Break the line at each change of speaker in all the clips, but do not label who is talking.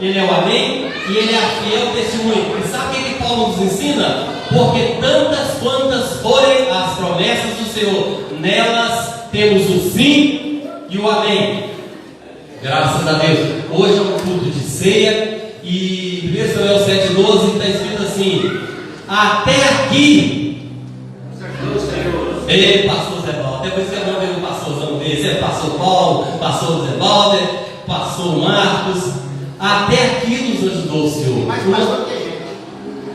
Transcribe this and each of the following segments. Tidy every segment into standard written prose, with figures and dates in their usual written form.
Ele é o amém e ele é a fiel testemunha. E sabe o que Paulo nos ensina? Porque tantas quantas forem as promessas do Senhor, nelas temos o sim e o amém. Graças a Deus. Hoje é um culto de ceia e 1 Samuel 7,12 está escrito assim: até aqui. Ei, pastor Zé Walter, depois que eu ver o pastorzão desse, é pastor Paulo, pastor Zé Walter, pastor Marcos. Até aqui nos ajudou o Senhor.
Tem mais pastor que gente.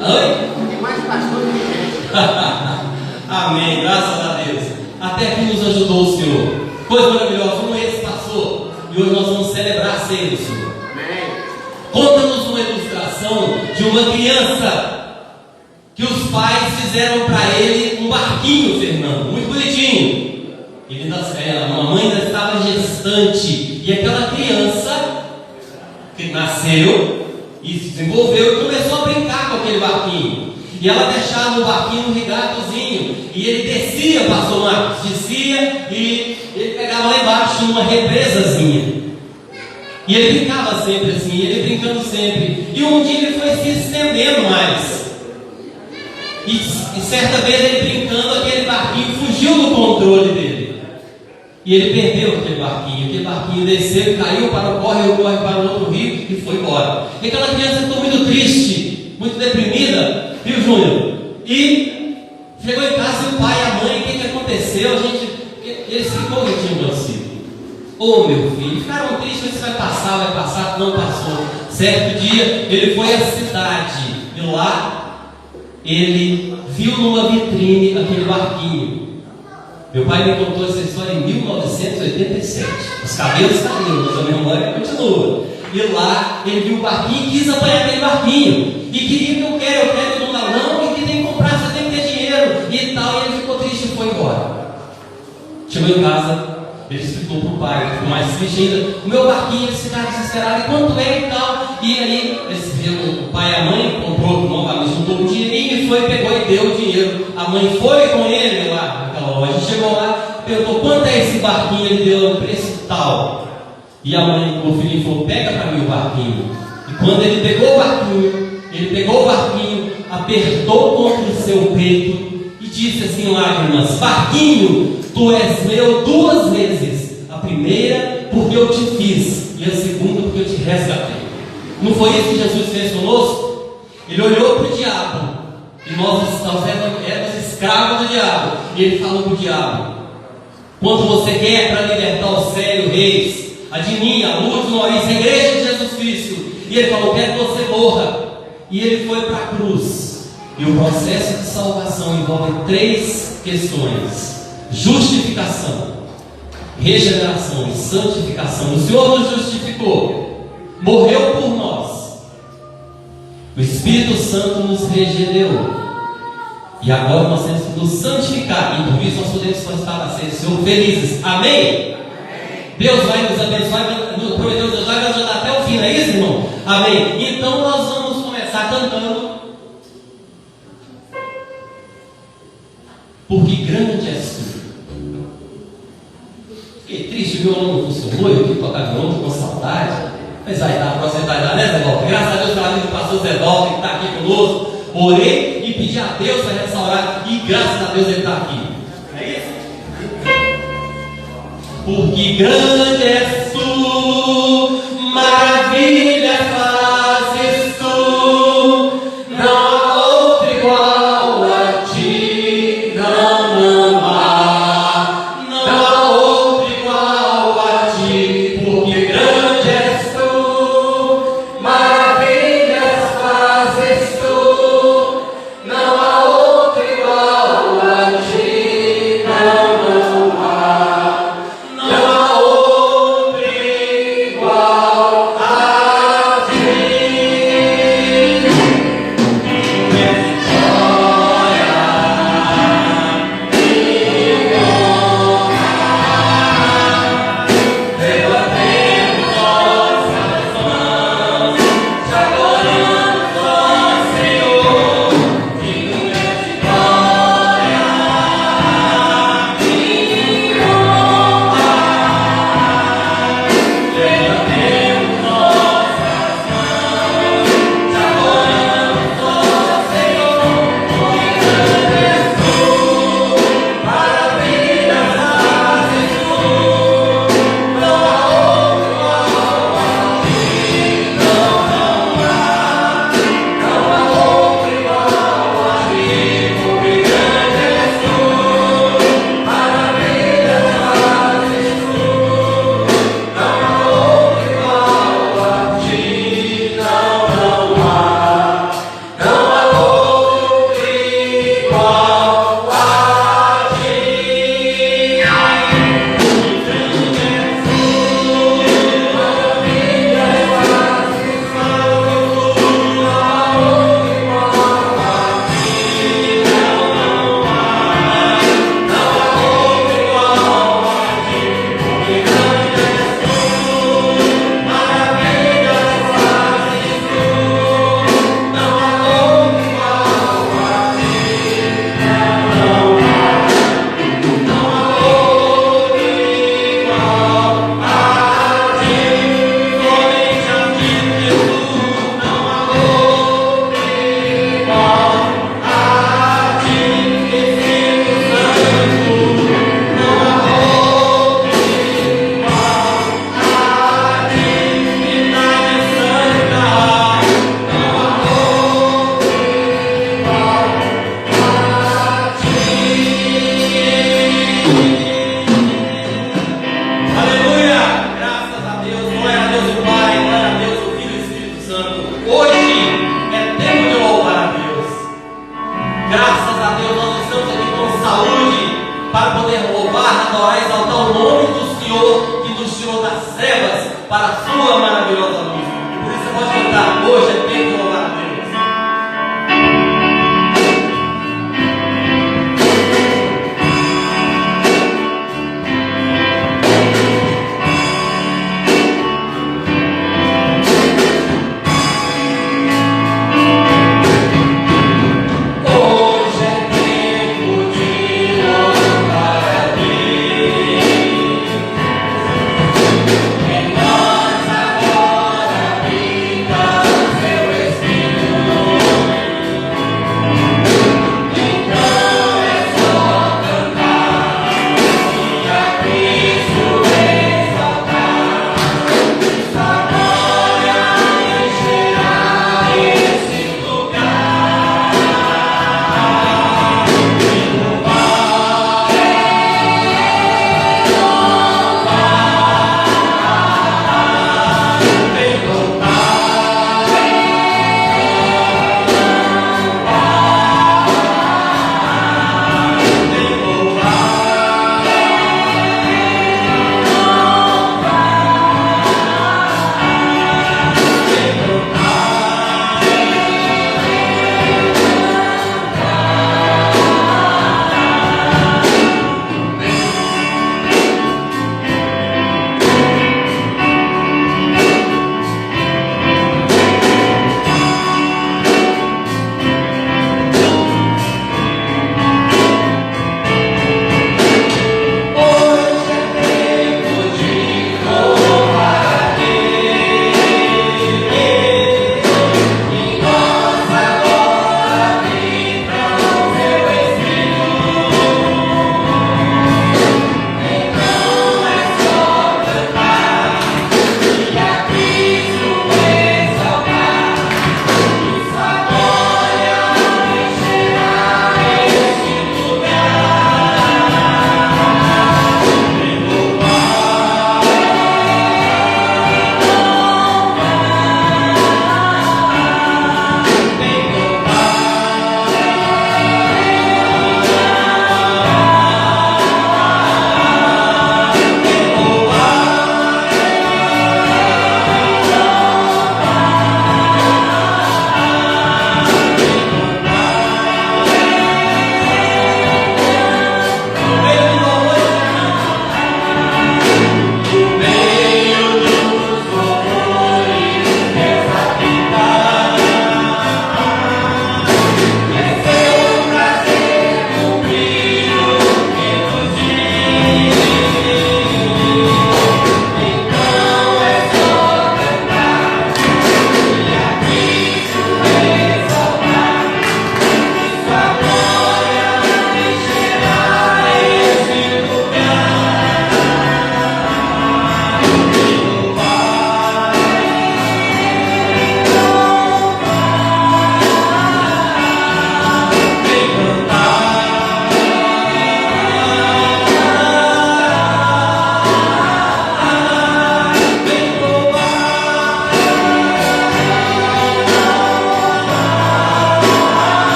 Oi?
Tem mais pastor que gente.
Amém, graças a Deus. Até aqui nos ajudou o Senhor. Coisa maravilhosa, um ex-pastor. E hoje nós vamos celebrar a ceia do Senhor.
Amém.
Conta-nos uma ilustração de uma criança que os pais fizeram para ele um barquinho, Fernando, muito bonitinho. A mamãe ainda estava gestante e aquela criança que nasceu e se desenvolveu e começou a brincar com aquele barquinho. E ela deixava o barquinho no regatozinho e ele descia, pastor Marcos, descia e ele pegava lá embaixo numa represazinha. E ele brincava sempre assim, ele brincando sempre. E um dia ele foi se estendendo mais. E certa vez ele brincando, aquele barquinho fugiu do controle dele. E ele perdeu aquele barquinho desceu, caiu para o corre para o outro rio e foi embora. E aquela criança ficou muito triste, muito deprimida, viu, Júnior? E chegou em casa e o pai e a mãe, o que aconteceu? Eles ficou que tinham vencido. Ô meu filho, ficaram tristes, se vai passar, não passou. Certo dia ele foi à cidade e lá ele viu numa vitrine aquele barquinho. Meu pai me contou essa história em 1987. Os cabelos caíram, mas a memória continua. E lá ele viu o barquinho e quis apanhar aquele barquinho. E queria que eu quero, não dá não, e que tem que comprar, você tem que ter dinheiro e tal. E ele ficou triste e foi embora. Chegou em casa, ele explicou para o pai, ficou mais triste ainda. O meu barquinho, eles ficaram desesperados, e quanto é e tal. E aí eles viram, o pai e a mãe comprou novamente, juntou um dinheirinho e foi, pegou e deu o dinheiro. A mãe foi com ele lá naquela loja, chegou lá, perguntou quanto é esse barquinho, ele deu um preço tal. E a mãe, o filhinho falou, pega para mim o barquinho. E quando ele pegou o barquinho, apertou contra o seu peito e disse assim em lágrimas: barquinho, tu és meu 2 vezes. A primeira porque eu te fiz e a segunda porque eu te resgatei. Não foi isso que Jesus fez conosco? Ele olhou para o diabo, e nós éramos escravos do diabo, e ele falou para o diabo: quanto você quer para libertar o Célio Reis, a Dininha, a Luz, Maurício, a igreja de Jesus Cristo? E ele falou: quero que você morra. E ele foi para a cruz. E o processo de salvação envolve 3 questões: justificação, regeneração e santificação. O Senhor nos justificou, morreu por nós, o Espírito Santo nos regenerou, e agora nós temos que nos santificar, e por isso nós podemos participar da ceia do Senhor felizes. Amém? Deus vai nos abençoar, prometeu Deus vai nos ajudar até o fim, não é isso, irmão? Amém? Então nós vamos começar cantando: porque grande és tu. Fiquei triste, o violão não funcionou, eu queria tocar violão, com saudade. Mas vai dar para você, vai dar, né, Zé Walter? Graças a Deus pela vida do pastor Zé Walter, que está aqui conosco. Orei e pedi a Deus para restaurar, e graças a Deus ele está aqui. É isso? Porque grande és tu, maravilha fazes tu, não há outro igual a ti, não há, não há outro igual a ti, porque grande és tu, maravilhas fazes tu, não há outro igual a ti, não há. Não há outro igual a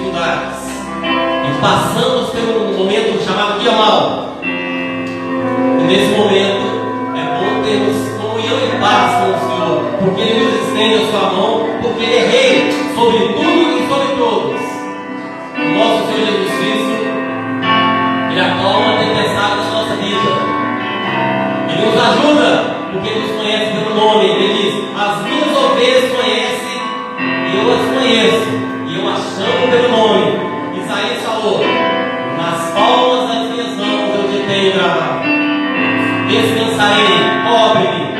dificuldades. E passamos por um momento chamado dia mal. E nesse momento é bom termos comunhão e paz com o Senhor, porque Ele nos estende a sua mão, porque Ele é Rei sobre tudo e sobre todos. O nosso Senhor Jesus Cristo, Ele acalma a tempestade da nossa vida. Ele nos ajuda, porque Ele nos conhece pelo nome. Ele diz: as minhas ovelhas conhecem e eu as conheço, e eu as chamo pelo nome. Isaías falou: nas palmas das minhas mãos eu te tenho gravado. Descansarei, cobre-me.
Cobre-me.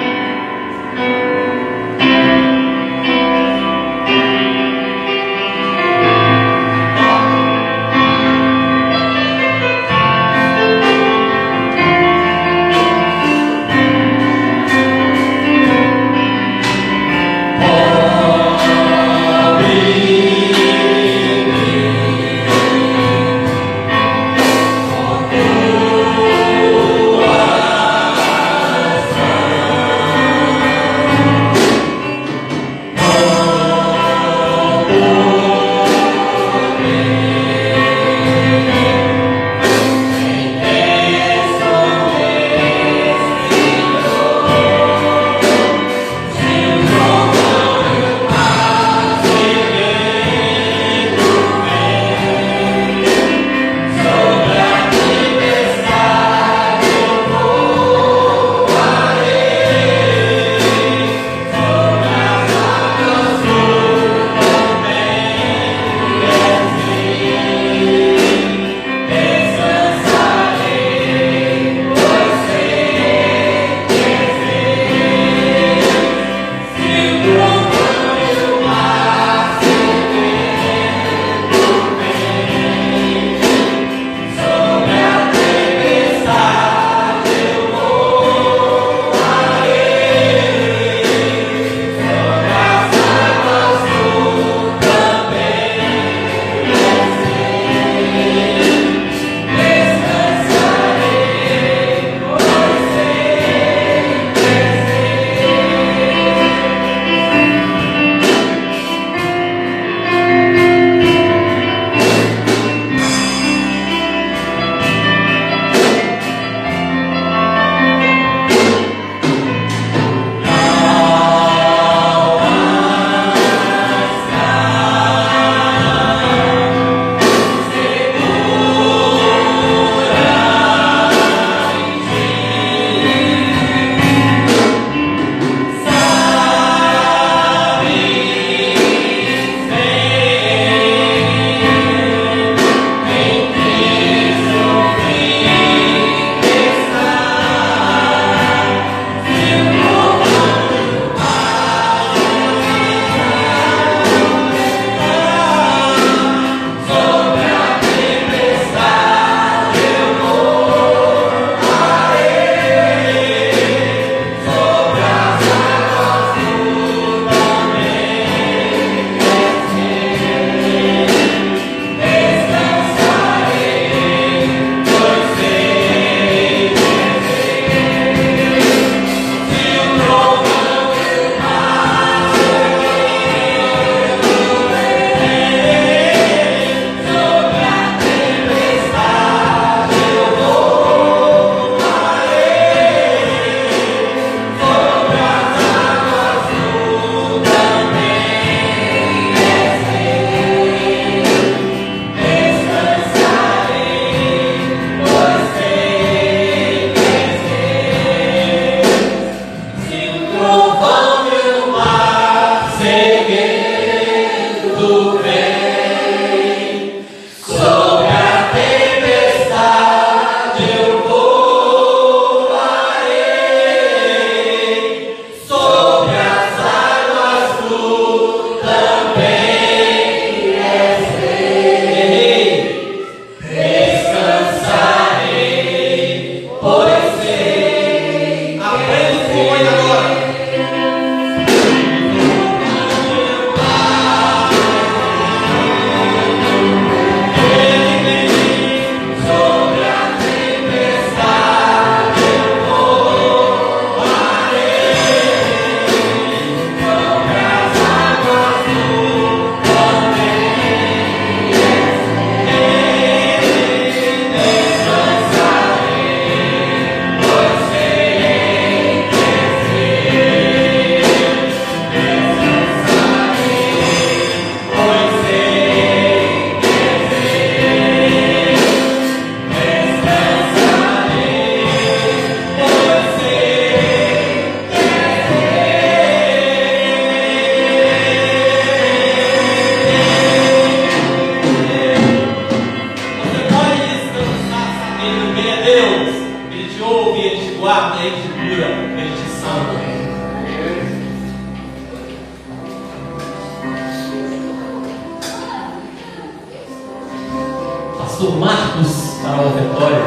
pastor Marcos para o ofertório.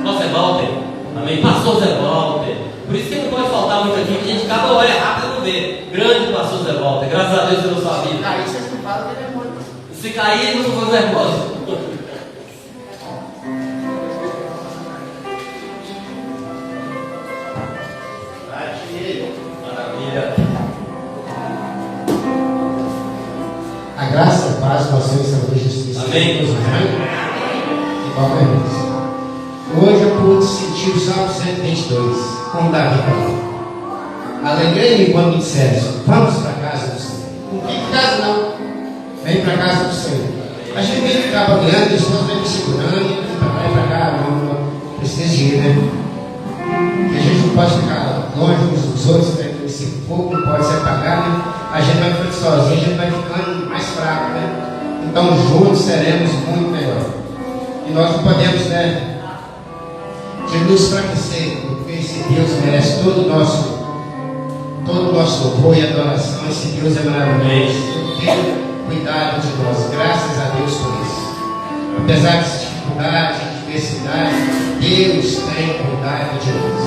Pastor Zé Walter. Amém? Pastor Zé Walter. Por isso que não pode faltar muito aqui, porque a gente acaba olha rápido e não vê. Grande pastor Zé Walter. Graças a Deus pela sua vida.
Aí vocês não falam que ele é morto.
Se cair, não vou nervoso. Maravilha.
A graça, a paz, o nosso Senhor e Salvador Jesus Cristo.
Amém.
Igualmente. Hoje eu pude sentir o Salmo 122, como Davi falou. Alegrei-me quando me disseram: vamos para a casa do Senhor. Não tem casa não. Vem para a casa do Senhor. A gente vem ficar bagunçando, Deus vem me segurando, vai para cá, não precisa de ir, né? Porque a gente não pode ficar longe uns dos outros, né? Esse fogo não pode se apagar, né? A gente vai ficando sozinho, a gente vai ficando mais fraco, né? Então juntos seremos muito melhor. E nós não podemos, né, de nos enfraquecer, porque esse Deus merece todo o nosso louvor e adoração. Esse Deus é maravilhoso. Ele tem cuidado de nós, graças a Deus por isso. Apesar de dificuldade, diversidade, Deus tem cuidado de nós.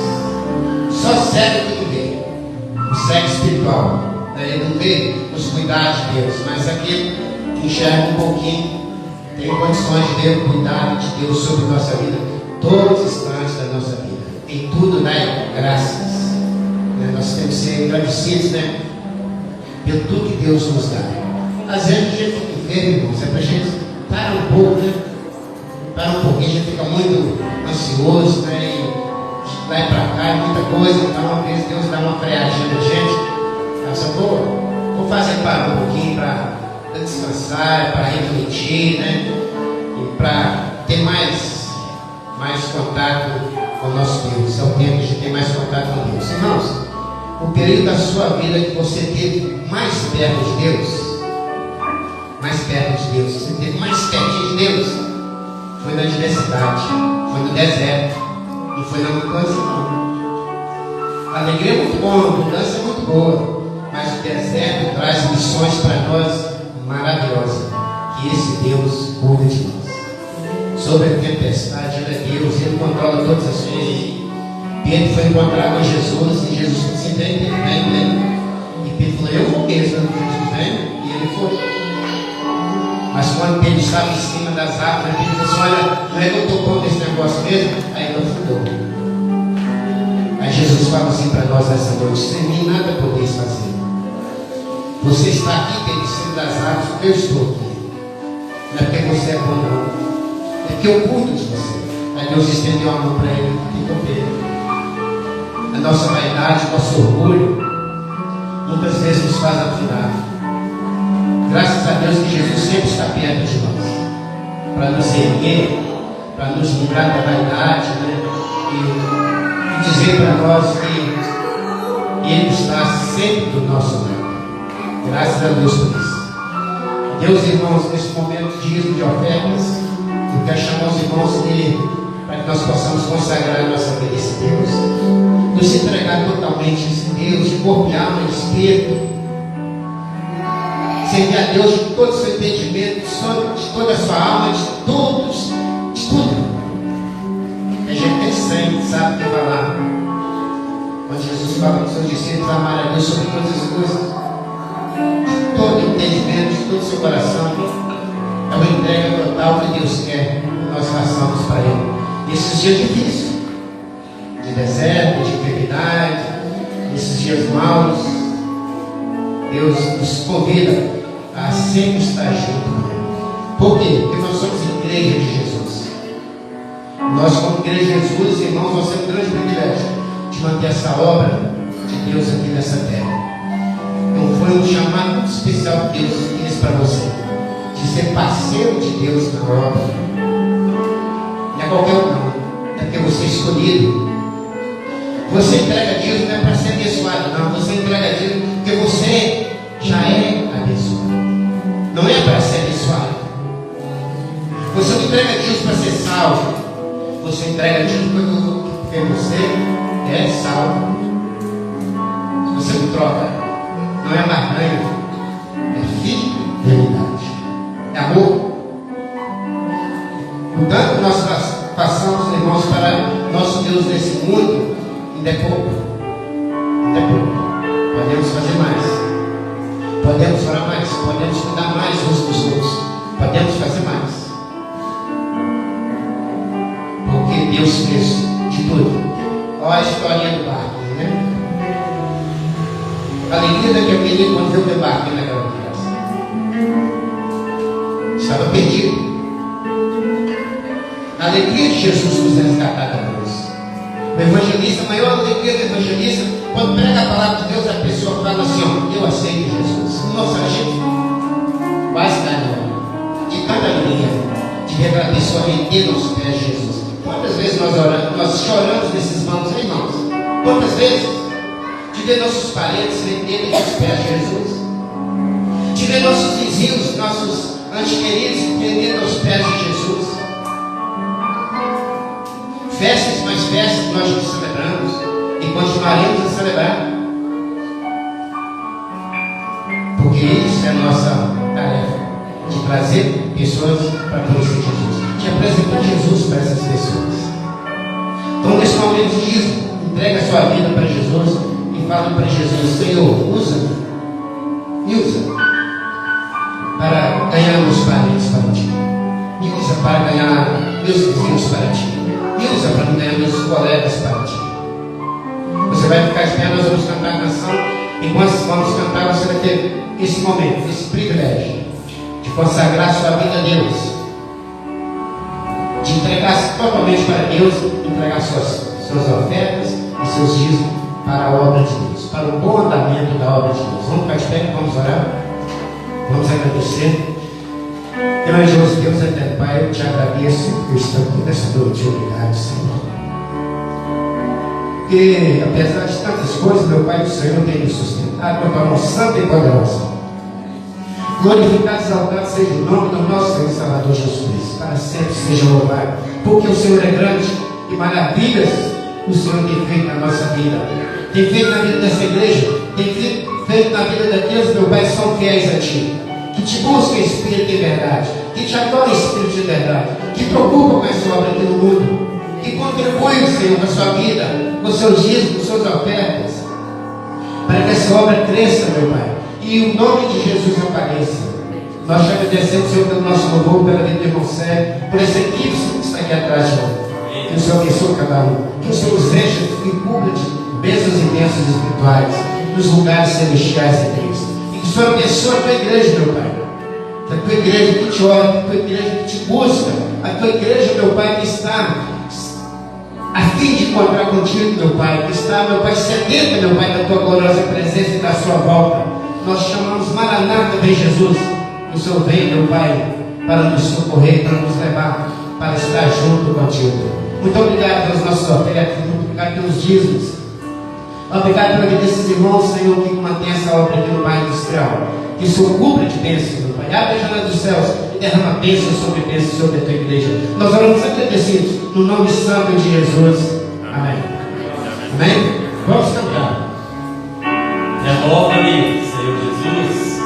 Só cego que não vê, o cego espiritual, né? Ele não vê os cuidados de Deus, mas aquele que enxerga um pouquinho tem condições de ver o cuidado de Deus sobre nossa vida, todos os instantes da nossa vida. Em tudo dá graças. Nós temos que ser agradecidos, né, pelo tudo que Deus nos dá. Às vezes a gente fica enfermo, irmãos, é para a gente parar um pouco, né? Parar um pouquinho, a gente fica muito ansioso, né? E vai para cá, muita coisa. Então, às vezes Deus dá uma freadinha na gente. Essa vou fazer parar um pouquinho para descansar, para refletir, né? E para ter mais contato com o nosso Deus. É o tempo que a gente tem mais contato com Deus. Irmãos, o período da sua vida que você teve mais perto de Deus, você teve mais pertinho de Deus, foi na diversidade, foi no deserto, não foi na mudança não. A alegria é muito boa, a mudança é muito boa, mas o deserto traz missões para nós maravilhosas, que esse Deus cuida de nós. Sobre a tempestade, Ele é Deus, Ele controla todas as coisas. Pedro foi encontrar com Jesus e Jesus disse: vem. E Pedro falou: eu vou mesmo. Jesus vem, e ele foi. Mas quando Pedro estava em cima das árvores, Pedro falou assim: olha, não é que eu estou pondo esse negócio mesmo? Aí ele afundou. Aí Jesus fala assim para nós nessa noite: sem mim nada podeis fazer. Você está aqui, Pedro, em cima das árvores, porque eu estou aqui. Não é porque você é bom, não. É porque eu cuido de você. Aí Deus estendeu a mão para ele e ficou Pedro. A nossa vaidade, nosso orgulho, muitas vezes nos faz afundar. Graças a Deus que Jesus sempre está perto de nós, para nos erguer, para nos livrar da vaidade, né? E dizer para nós que Ele está sempre do nosso lado. Graças a Deus por isso. Deus, irmãos, nesse momento de dízimo de ofertas, eu quero chamar os irmãos para que nós possamos consagrar a nossa vida a esse Deus, nos entregar totalmente a esse Deus, de corpo, de alma e de espírito, servir a Deus de todo o seu entendimento, de toda a sua alma, de tudo. A gente tem sangue, sabe o que falar. Quando Jesus fala para os seus discípulos amar a Deus sobre todas as coisas, de todo o entendimento, de todo o seu coração, é uma entrega total que Deus quer que nós façamos para Ele. Nesses dias difíceis, de deserto, de enfermidade, nesses dias maus, Deus nos convida a sempre estar junto com Ele. Por quê? Porque nós somos igreja de Jesus. Nós, como igreja de Jesus, irmãos, nós temos um grande privilégio de manter essa obra de Deus aqui nessa terra. Então foi um chamado muito especial que Deus fez para você, de ser parceiro de Deus na obra. Não é qualquer um, não. É porque você é escolhido. Você entrega dízimo não é para ser abençoado, não. Você entrega dízimo porque você já é abençoado. Não é para ser abençoado. Você não entrega dízimo para ser salvo. Você entrega dízimo porque você é salvo. Você não troca. Não é barganha. É fidelidade. É amor. O tanto nós passamos, irmãos, para nosso Deus nesse mundo, ainda é pouco. Ainda é pouco. Podemos fazer mais. Podemos orar mais. Podemos cuidar mais uns dos outros. Podemos fazer mais. Porque Deus fez de tudo. Olha a historinha do barco, né? A alegria daquele menino quando viu o barco naquela criança. Estava perdido. A alegria de Jesus nos resgatar da cruz. O evangelista, a maior alegria do evangelista, quando prega a palavra de Deus, a pessoa fala assim: ó, eu aceito Jesus. Nossa, a gente quase dá de tanta alegria de ver aquela pessoa render nos pés de Jesus. Quantas vezes nós oramos, nós choramos nesses mãos, hein, irmãos? Quantas vezes? De ver nossos parentes renderem nos pés de Jesus. De ver nossos vizinhos, nossos antequeridos renderem nos pés de Jesus. Festas mais festas que nós nos celebramos e continuaremos a celebrar, porque isso é a nossa tarefa, de trazer pessoas para conhecer Jesus, de apresentar Jesus para essas pessoas. Então, nesse momento de dízimo, entrega a sua vida para Jesus e fala para Jesus: Senhor, me usa para ganhar meus parentes para ti, me usa para ganhar meus vizinhos para ti, me usa para ganhar meus colegas para ti. Você vai ficar de pé, nós vamos cantar a canção. Enquanto vamos cantar, você vai ter esse momento, esse privilégio de consagrar sua vida a Deus, de entregar totalmente para Deus, entregar suas ofertas e seus dízimos para a obra de Deus, para o bom andamento da obra de Deus. Vamos ficar de pé, vamos orar, vamos agradecer. Maravilhoso Deus eterno Pai, eu te agradeço por estar aqui nessa noite. Obrigado, Senhor. Porque apesar de tantas coisas, meu Pai do Senhor tem me sustentado com a tua mão santa e poderosa. Glorificado e exaltado seja o nome do nosso Senhor e Salvador Jesus Cristo. Para sempre seja louvado. Porque o Senhor é grande e maravilhas o Senhor tem feito na nossa vida. Tem feito na vida dessa igreja. Tem feito na vida daqueles, meu Pai, que são fiéis a Ti. Que te busca em espírito de verdade, que te adora em espírito de verdade, que preocupa com a sua obra aqui no mundo, que contribui, Senhor, com a sua vida, com os seus dízimos, com suas ofertas, para que essa obra cresça, meu Pai, e o nome de Jesus apareça. Nós te agradecemos, Senhor, pelo nosso louvor, pela vida do irmão Sérgio, por essa equipe que está aqui atrás, Senhor. Que o Senhor abençoe cada um, que o Senhor os enche e cubra de bênçãos e bênçãos espirituais nos lugares celestiais de Cristo. Que o Senhor abençoe a tua igreja, meu Pai. A tua igreja que te ora, a tua igreja que te busca, a tua igreja, meu Pai, que está a fim de encontrar contigo, meu Pai, que está, meu Pai, sedenta, meu Pai, da tua gloriosa presença e da sua volta. Nós chamamos Maranata, vem Jesus. Que o Senhor vem, meu Pai, para nos socorrer, para nos levar, para estar junto contigo. Muito obrigado pelas nossas ofertas, muito obrigado pelos dízimos. Obrigado pela vida desses irmãos, Senhor, que mantém essa obra aqui no bairro industrial. Que o Senhor cubra de bênçãos, meu Pai. Abre a janela dos céus e derrama bênçãos sobre a tua igreja. Nós oramos agradecidos no nome santo de Jesus. Amém. Amém? Vamos cantar.
Renova-me, Senhor Jesus.
Senhor Jesus.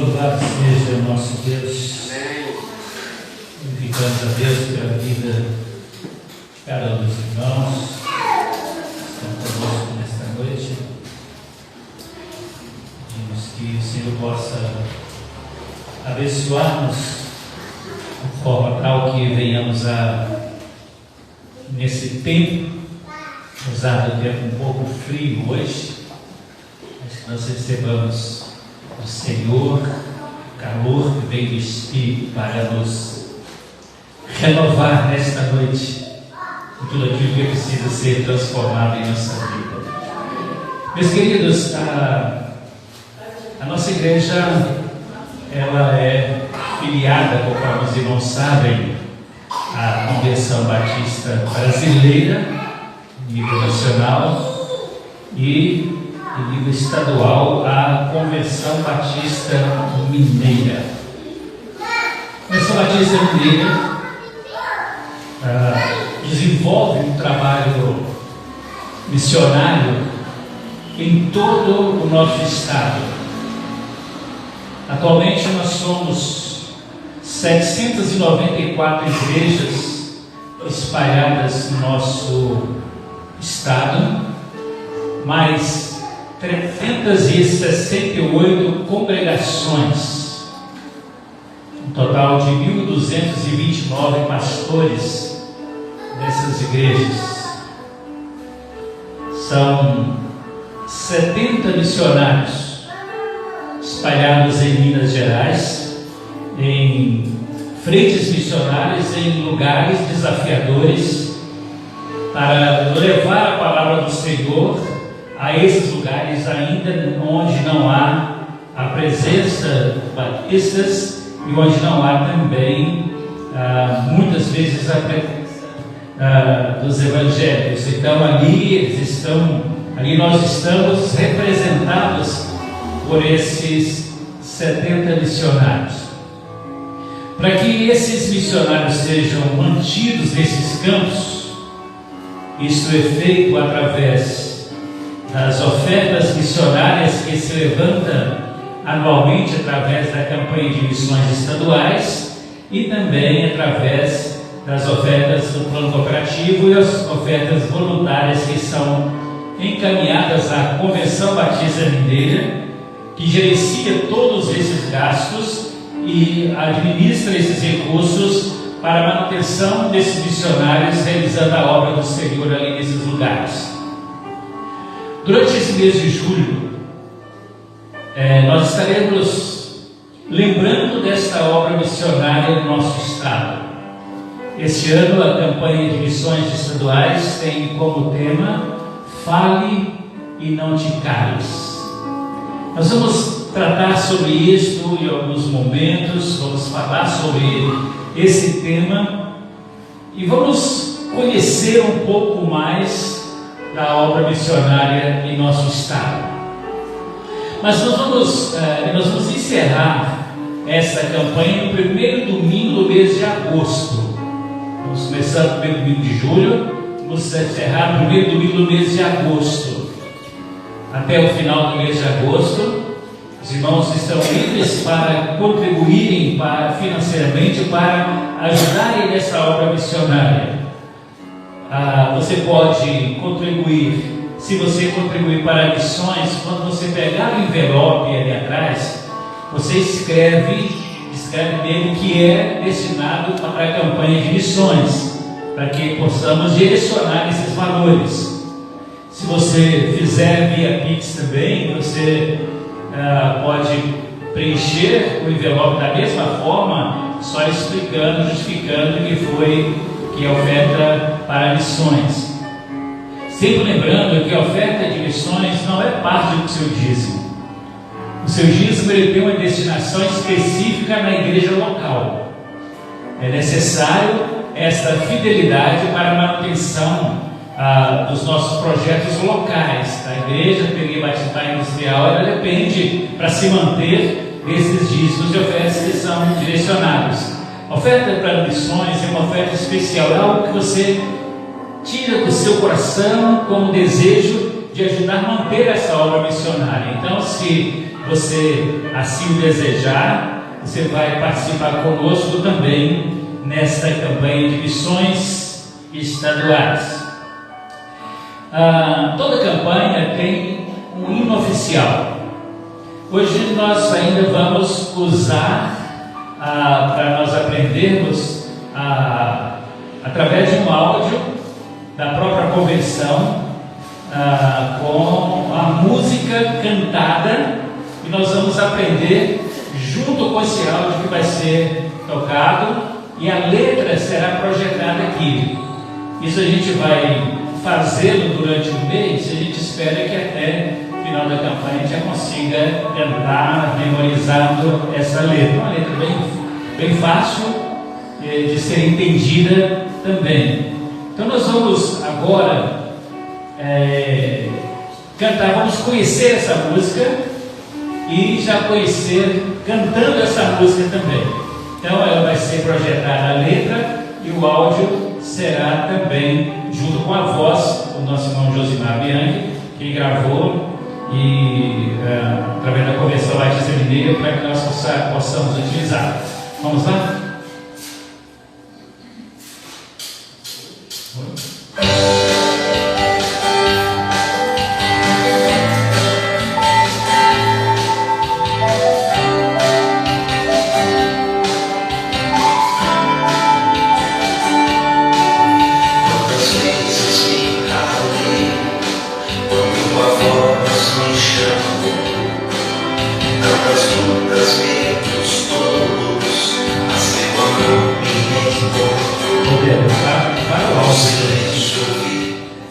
Louvado seja o nosso Deus. Glorificamos a Deus pela vida de cada um dos irmãos que estão conosco nesta noite. Pedimos que o Senhor possa abençoar-nos de forma tal que venhamos a, nesse tempo, apesar do tempo um pouco frio hoje, mas que nós recebamos do Senhor, o calor que vem do Espírito para nos renovar nesta noite em tudo aquilo que precisa ser transformado em nossa vida. Meus queridos, a nossa igreja, ela é filiada, conforme os irmãos sabem, à Convenção Batista Brasileira, em nível nacional, e em nível estadual, a Convenção Batista Mineira. A Convenção Batista Mineira desenvolve um trabalho missionário em todo o nosso estado. Atualmente nós somos 794 igrejas espalhadas no nosso estado, mais 368 congregações, um total de 1.229 pastores nessas igrejas. São 70 missionários espalhados em Minas Gerais, em frentes missionárias, em lugares desafiadores, para levar a palavra do Senhor a esses lugares ainda onde não há a presença de batistas e onde não há também muitas vezes a presença dos evangélicos. Então ali nós estamos representados por esses 70 missionários. Para que esses missionários sejam mantidos nesses campos, isto é feito através das ofertas missionárias que se levantam anualmente através da campanha de missões estaduais e também através das ofertas do plano cooperativo e as ofertas voluntárias que são encaminhadas à Convenção Batista Mineira, que gerencia todos esses gastos e administra esses recursos para a manutenção desses missionários realizando a obra do Senhor ali nesses lugares. Durante esse mês de julho, nós estaremos lembrando desta obra missionária no nosso estado. Este ano, a campanha de missões estaduais tem como tema Fale e Não Te Cales. Nós vamos tratar sobre isto em alguns momentos, vamos falar sobre esse tema e vamos conhecer um pouco mais da obra missionária em nosso estado. Mas nós vamos encerrar essa campanha no primeiro domingo do mês de agosto. Vamos começar no primeiro domingo de julho, vamos encerrar no primeiro domingo do mês de agosto. Até o final do mês de agosto, os irmãos estão livres para contribuírem financeiramente para ajudarem nessa obra missionária. Você pode contribuir, se você contribuir para missões, quando você pegar o envelope ali atrás, você escreve nele que é destinado para a campanha de missões, para que possamos direcionar esses valores. Se você fizer via Pix também, você pode preencher o envelope da mesma forma, só explicando, justificando que é oferta para missões. Sempre lembrando que a oferta de missões não é parte do seu dízimo. O seu dízimo ele tem uma destinação específica na igreja local. É necessário esta fidelidade para a manutenção dos nossos projetos locais. A igreja Pereira Batista Industrial, ela depende para se manter desses dízimos e ofertas que são direcionados. A oferta para missões é uma oferta especial, é algo que você tira do seu coração como desejo de de ajudar a manter essa obra missionária. Então, se você assim o desejar, você vai participar conosco também nesta campanha de missões estaduais. Toda campanha tem um hino oficial. Hoje nós ainda vamos usar para nós aprendermos através de um áudio da própria convenção, com a música cantada, e nós vamos aprender junto com esse áudio que vai ser tocado, e a letra será projetada aqui. Isso a gente vai fazê-lo durante um mês, e a gente espera que até o final da campanha a gente já consiga cantar, memorizando essa letra. Uma letra bem fácil de ser entendida também. Então nós vamos agora cantar, vamos conhecer essa música e já conhecer cantando essa música também. Então ela vai ser projetada a letra e o áudio será também junto com a voz do nosso irmão Josimar Bianchi, que gravou e através da Convenção Batista Mineira, para que nós possamos utilizar. Vamos lá?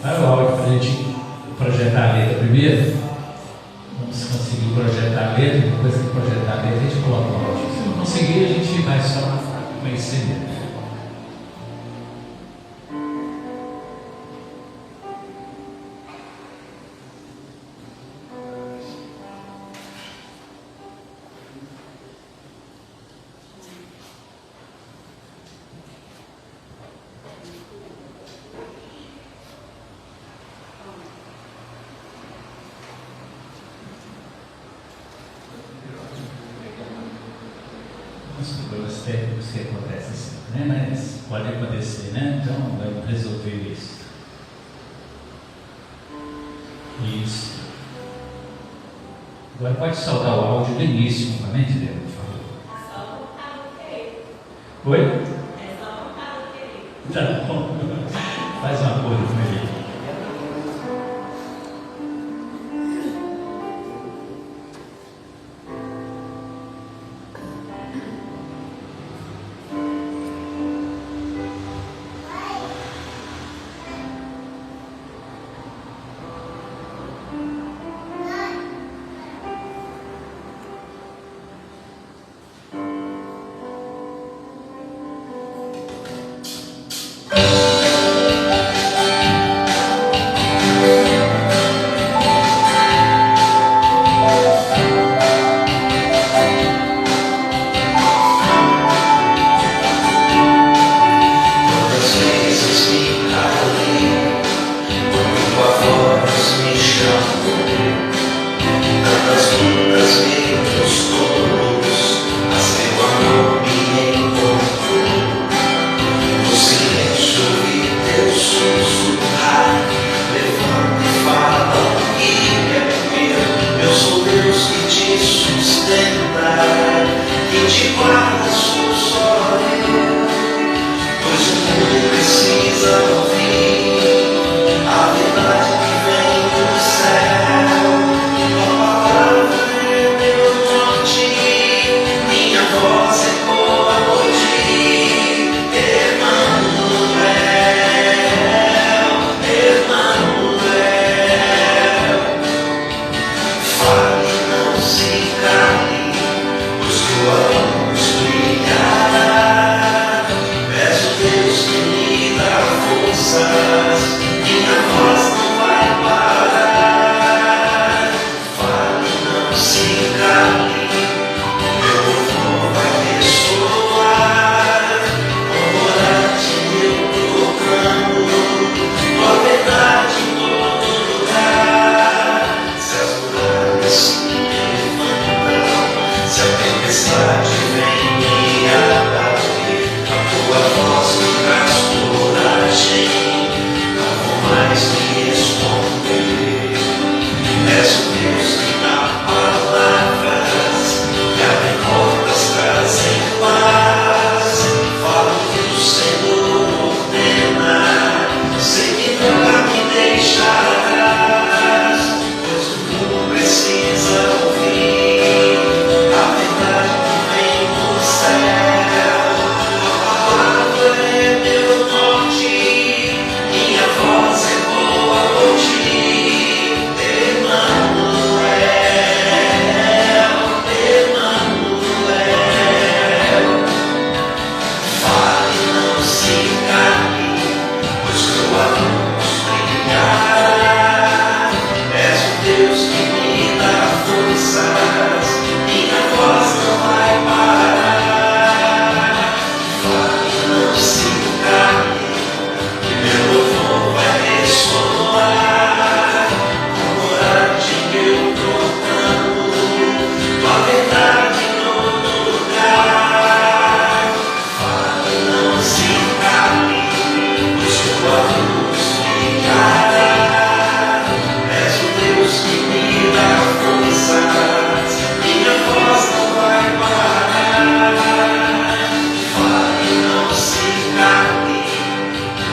Para o áudio, para a gente projetar a letra primeiro. Vamos conseguir projetar a letra, depois que projetar a letra, a gente coloca o áudio. Se não conseguir, a gente vai só conhecer mesmo. Os problemas técnicos que acontecem sempre, né? Mas pode acontecer, né? Então vamos resolver isso. Isso. Agora pode soltar o áudio do início, novamente, Débora, por favor. Oi? É só um karaokê. Tá bom. Faz uma coisa com ele.
Força Deus que me dá forças, minha voz não vai parar. Fale, não se cale, que meu louvor vai ressoar. Com coragem eu proclamo tua verdade em todo lugar. Fale, não se cale, pois tua luz brilhará. És o Deus que me dá forças, minha voz não vai parar. Fale, não se cale,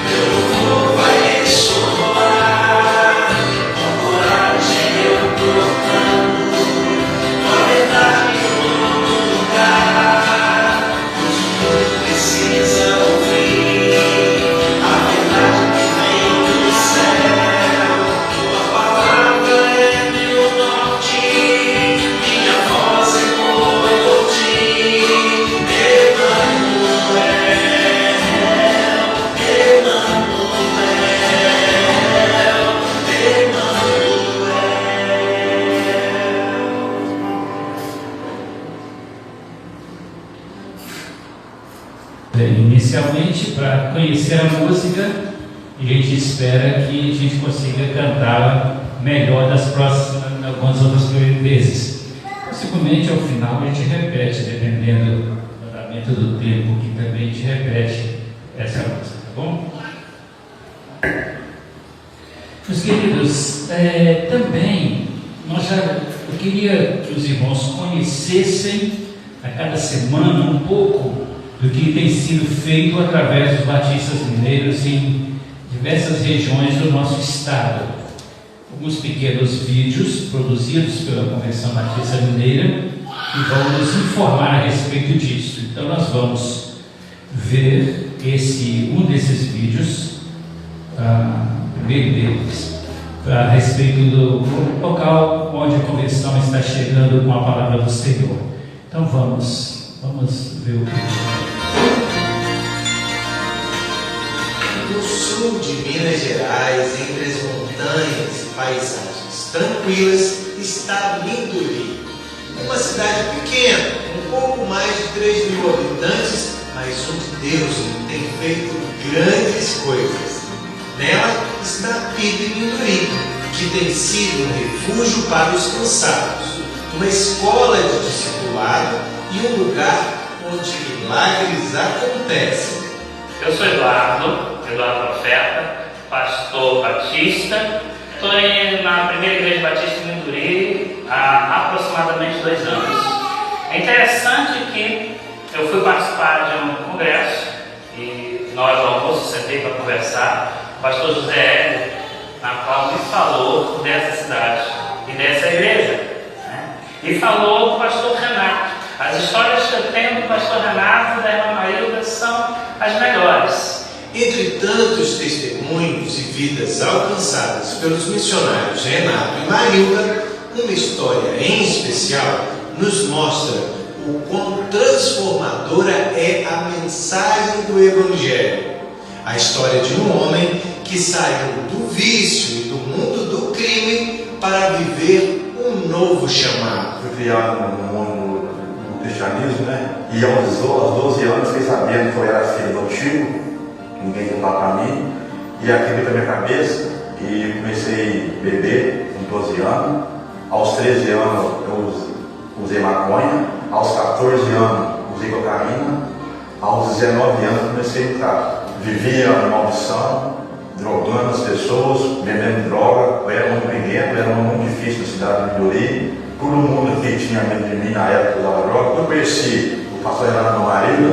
meu louvor vai ressoar. Com coragem eu proclamo tua verdade em todo lugar. Pois o mundo precisa ouvir a verdade que vem do céu. Tua palavra é meu norte, minha voz é por ti.
Inicialmente, para conhecer a música, e a gente espera que a gente consiga cantá-la melhor nas próximas, algumas outras vezes. Possivelmente ao final a gente repete, dependendo do andamento do tempo, que também a gente repete essa música, tá bom? Meus queridos, também eu queria que os irmãos conhecessem a cada semana um pouco do que tem sido feito através dos batistas mineiros em diversas regiões do nosso estado. Alguns pequenos vídeos produzidos pela Convenção Batista Mineira que vão nos informar a respeito disso. Então nós vamos ver um desses vídeos, primeiro deles, a respeito do local onde a convenção está chegando com a palavra do Senhor. Então vamos ver o vídeo.
No sul de Minas Gerais, entre as montanhas e paisagens tranquilas, está Minduri, uma cidade pequena, um pouco mais de 3 mil habitantes, mas onde Deus tem feito grandes coisas. Nela está Pipe Minduri, que tem sido um refúgio para os cansados, uma escola de discipulado e um lugar onde milagres acontecem.
Eu sou Eduardo Profeta, pastor batista. Estou na primeira igreja batista em Minduri há aproximadamente 2 anos. É interessante que eu fui participar de um congresso e na hora do almoço sentei para conversar. O pastor José Hélio, na qual me falou dessa cidade e dessa igreja, né? E falou do pastor Renato. As histórias que eu tenho do pastor Renato e da irmã Maílda são as melhores.
Entre tantos testemunhos e vidas alcançadas pelos missionários Renato e Marilda, uma história em especial nos mostra o quão transformadora é a mensagem do Evangelho. A história de um homem que saiu do vício e do mundo do crime para viver um novo chamado.
Fui criado no mundo do cristianismo, né? E aos 12 anos fiquei sabendo que eu era filho adotivo, ninguém ia falar para mim, e aquilo veio na minha cabeça e comecei a beber com 12 anos. Aos 13 anos eu usei maconha, aos 14 anos usei cocaína, aos 19 anos comecei a entrar. Vivia em maldição, drogando as pessoas, vendendo droga. Eu era muito briguento, era muito difícil na cidade de Minduri. Todo mundo que tinha medo de mim na época usava droga. Quando eu conheci o pastor Renato, meu marido,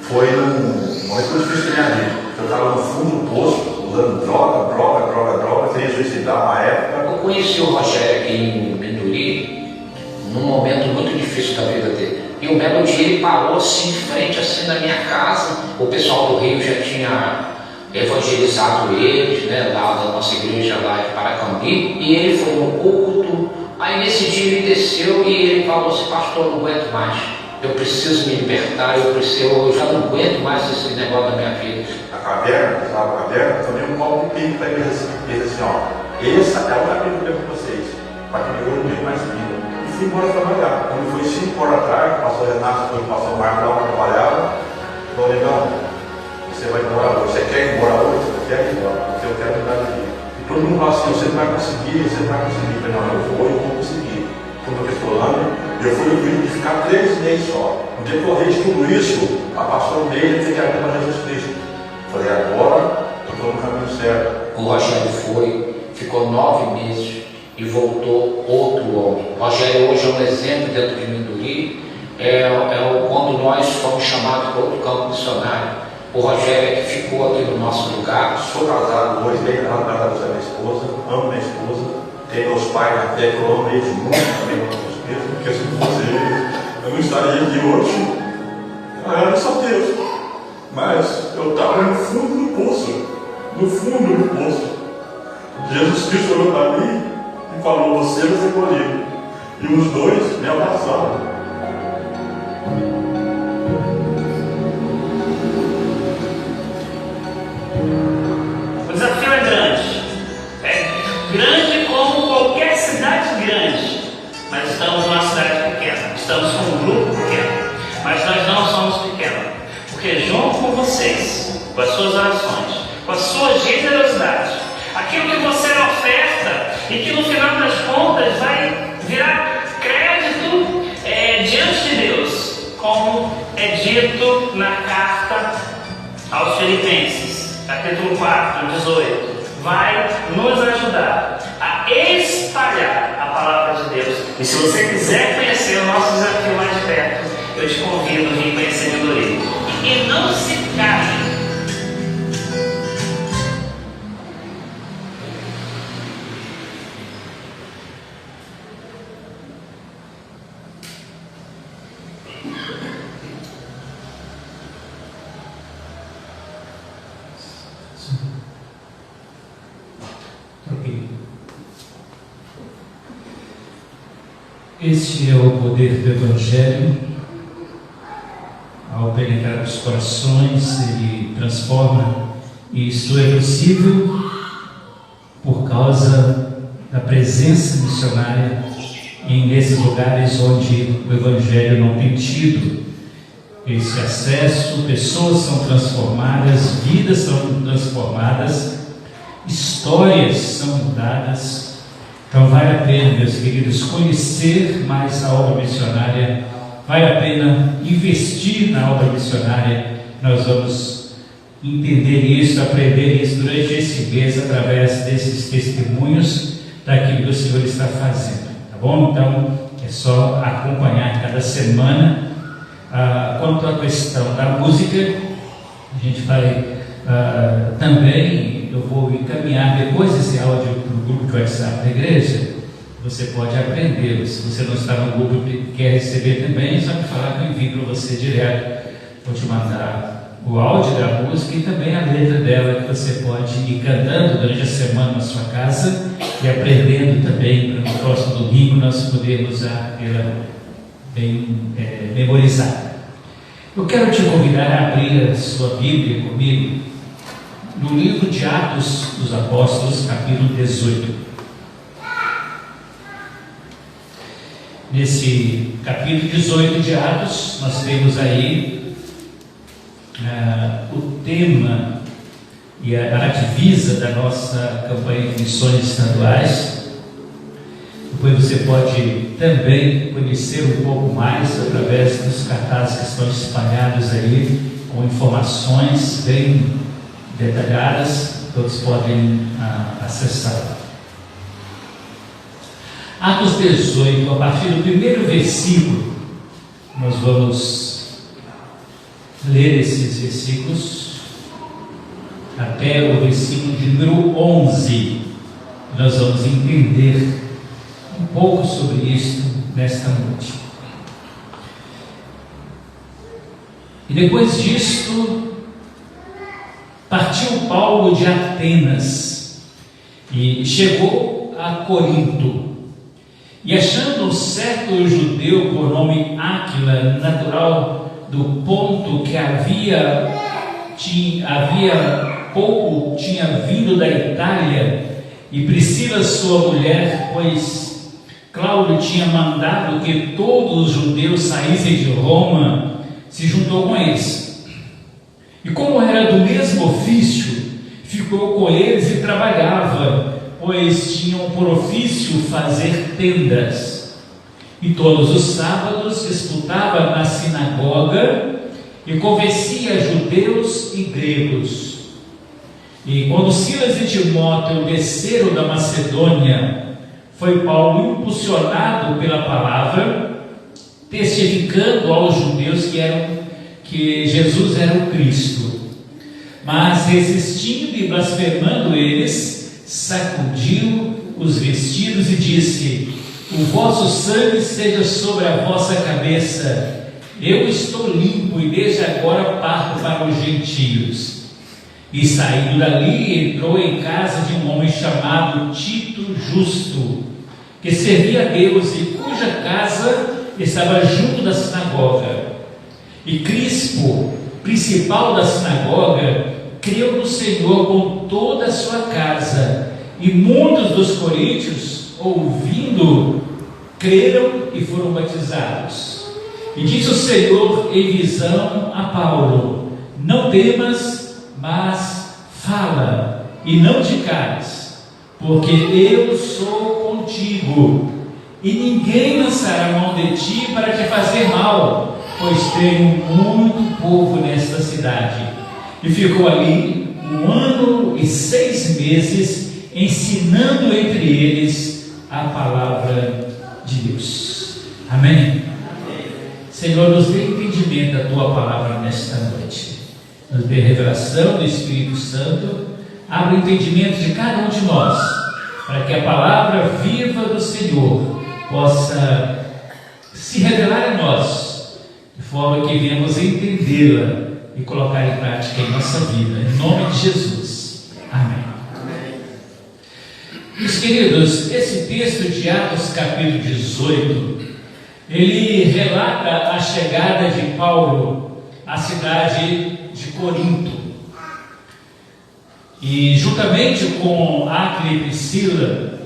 foi um momento difícil da minha vida. Eu estava no fundo do poço, usando droga, queria suicidar uma época.
Eu conheci o Rogério aqui em Minduri num momento muito difícil da vida dele. E um belo dia ele parou assim, de frente assim da minha casa. O pessoal do Rio já tinha evangelizado eles, né, lá da nossa igreja lá de Paracambi. E ele foi no culto. Aí nesse dia ele desceu e ele falou assim: pastor, eu não aguento mais. Eu preciso me libertar, eu já não aguento mais esse negócio da minha vida.
A caverna, estava aberta, tomei um copo de pinto para ele assim, ó, Essa é a outra coisa que eu digo para vocês, para que eu não tenha mais vida. E fui embora trabalhar. Quando foi 5 horas atrás, o pastor Renato foi, o pastor Marcos lá onde trabalhava, falou, Negão, você vai embora hoje, você quer ir embora hoje? Eu quero ir embora, porque eu quero mudar de vida. E todo mundo fala assim, você não vai conseguir, você não vai conseguir. Eu falei, não, eu vou conseguir. Como eu estou falando, eu fui no Rio de ficar 3 meses só. No decorrer de tudo isso, a pastora dele teve que abrir para Jesus Cristo. Eu falei, agora eu estou no caminho certo.
O Rogério foi, ficou 9 meses e voltou outro homem. O Rogério hoje é um exemplo dentro de Minduri. Quando nós fomos chamados para outro campo missionário, o Rogério é que ficou aqui no nosso lugar.
Sou casado hoje, bem casado com a minha esposa, amo minha esposa. Tenho meus pais na fé, que eu amo eles muito, também amo meus filhos, porque se não fosse eles, eu não estaria aqui hoje. Eu era só Deus. Mas eu estava no fundo do poço. No fundo do poço. Jesus Cristo olhou para mim e falou, você vai ser colhido. E os dois me abraçaram.
O desafio é grande. É grande como qualquer cidade grande. Mas estamos numa cidade pequena. Estamos com um grupo pequeno. Mas nós não somos pequenos. Porque junto com vocês, com as suas orações, com a sua generosidade, aquilo que você oferta e que no final das contas vai virar crédito diante de Deus, como é dito na carta aos Filipenses, capítulo 4, 18, vai nos ajudar a espalhar a palavra de Deus. E se você quiser conhecer o nosso desafio mais de perto, eu te convido a vir conhecer Minduri. E não se cale.
Este é o poder do Evangelho. Ao penetrar os corações, ele transforma, e isto é possível por causa da presença missionária nesses lugares onde o Evangelho não tem tido esse acesso. Pessoas são transformadas, vidas são transformadas, histórias são mudadas. Então vale a pena, meus queridos, conhecer mais a obra missionária, vale a pena investir na obra missionária. Nós vamos entender isso, aprender isso durante esse mês, através desses testemunhos daquilo que o Senhor está fazendo, tá bom? Então é só acompanhar cada semana. Quanto à questão da música, a gente vai também, eu vou encaminhar depois esse áudio para o grupo de WhatsApp da igreja. Você pode aprender. Se você não está no grupo e quer receber também, é só me falar que eu envio para você direto. Vou te mandar o áudio da música e também a letra dela, que você pode ir cantando durante a semana na sua casa e aprendendo também, para no próximo domingo nós podermos ela bem memorizada. Eu quero te convidar a abrir a sua Bíblia comigo no livro de Atos dos Apóstolos, capítulo 18. Nesse capítulo 18 de Atos, nós temos aí o tema e a divisa da nossa campanha de missões estaduais. Depois você pode também conhecer um pouco mais através dos cartazes que estão espalhados aí, com informações bem detalhadas, todos podem acessar. Atos 18, a partir do primeiro versículo, nós vamos ler esses versículos até o versículo de número 11. Nós vamos entender um pouco sobre isto nesta noite. E depois disto, partiu Paulo de Atenas e chegou a Corinto. E achando um certo judeu por nome Áquila, natural do Ponto, que havia pouco tinha vindo da Itália e Priscila sua mulher, pois Cláudio tinha mandado que todos os judeus saíssem de Roma, se juntou com eles. E como era do mesmo ofício, ficou com eles e trabalhava, pois tinham por ofício fazer tendas. E todos os sábados disputava na sinagoga e convencia judeus e gregos. E quando Silas e Timóteo desceram da Macedônia, foi Paulo impulsionado pela palavra, testificando aos judeus que Jesus era o Cristo. Mas resistindo e blasfemando eles, sacudiu os vestidos e disse: o vosso sangue seja sobre a vossa cabeça. Eu estou limpo e desde agora parto para os gentios. E saindo dali, entrou em casa de um homem chamado Tito Justo, que servia a Deus e cuja casa estava junto da sinagoga. E Crispo, principal da sinagoga, creu no Senhor com toda a sua casa, e muitos dos coríntios, ouvindo, creram e foram batizados. E disse o Senhor em visão a Paulo: não temas, mas fala e não te cales, porque eu sou contigo, e ninguém lançará mão de ti para te fazer mal, pois tenho muito povo nesta cidade. E ficou ali 1 ano e 6 meses, ensinando entre eles a palavra de Deus. Amém? Senhor, nos dê entendimento da Tua palavra nesta noite. Nos dê revelação do Espírito Santo. Abra o entendimento de cada um de nós, para que a palavra viva do Senhor possa se revelar em nós, de forma que venhamos entendê-la e colocar em prática em nossa vida. Em nome de Jesus. Amém. Meus queridos, esse texto de Atos capítulo 18, ele relata a chegada de Paulo à cidade de Corinto. E juntamente com Áquila e Priscila,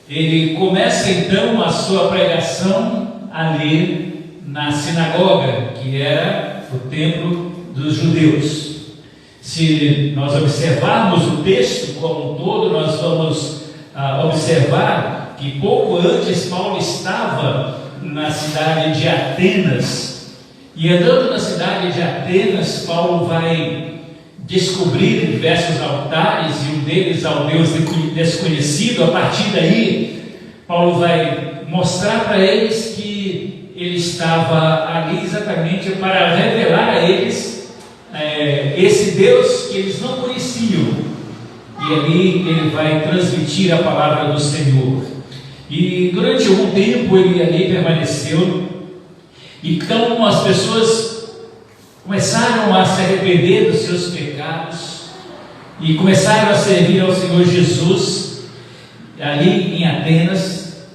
ele começa então a sua pregação ali na sinagoga, que era o templo dos judeus. Se nós observarmos o texto como um todo, nós vamos observar que pouco antes Paulo estava na cidade de Atenas, e andando na cidade de Atenas, Paulo vai descobrir diversos altares, e um deles ao Deus desconhecido. A partir daí, Paulo vai mostrar para eles que ele estava ali exatamente para revelar a eles esse Deus que eles não conheciam, e ali ele vai transmitir a palavra do Senhor. E durante algum tempo ele ali permaneceu. Então as pessoas começaram a se arrepender dos seus pecados e começaram a servir ao Senhor Jesus ali em Atenas.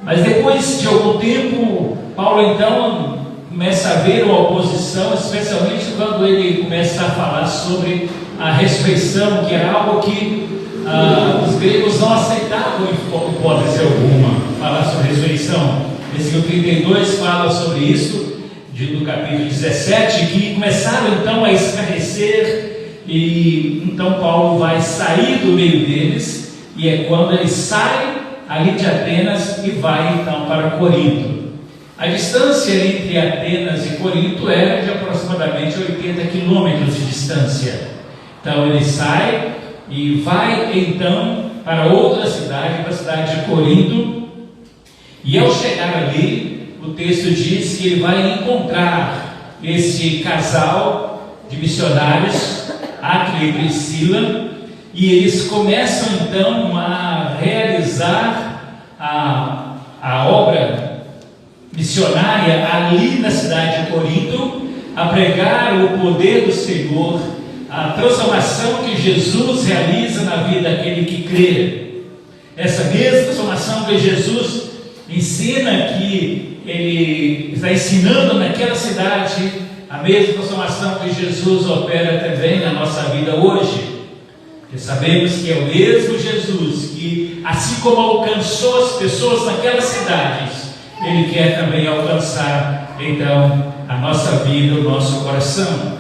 Mas depois de algum tempo, Paulo então começa a ver uma oposição, especialmente quando ele começa a falar sobre a ressurreição, que era algo que os gregos não aceitavam em hipótese alguma, falar sobre a ressurreição. Versículo 32 fala sobre isso, do capítulo 17, que começaram então a escarnecer, e então Paulo vai sair do meio deles, e é quando ele sai ali de Atenas e vai então para Corinto. A distância entre Atenas e Corinto era de aproximadamente 80 quilômetros de distância. Então ele sai e vai então para outra cidade, para a cidade de Corinto, e ao chegar ali, o texto diz que ele vai encontrar esse casal de missionários, Áquila e Priscila, e eles começam então a realizar a obra missionária ali na cidade de Corinto, a pregar o poder do Senhor, a transformação que Jesus realiza na vida daquele que crê. Essa mesma transformação que Jesus ensina, que ele está ensinando naquela cidade, a mesma transformação que Jesus opera também na nossa vida hoje. Porque sabemos que é o mesmo Jesus que, assim como alcançou as pessoas naquelas cidades, Ele quer também alcançar, então, a nossa vida, o nosso coração.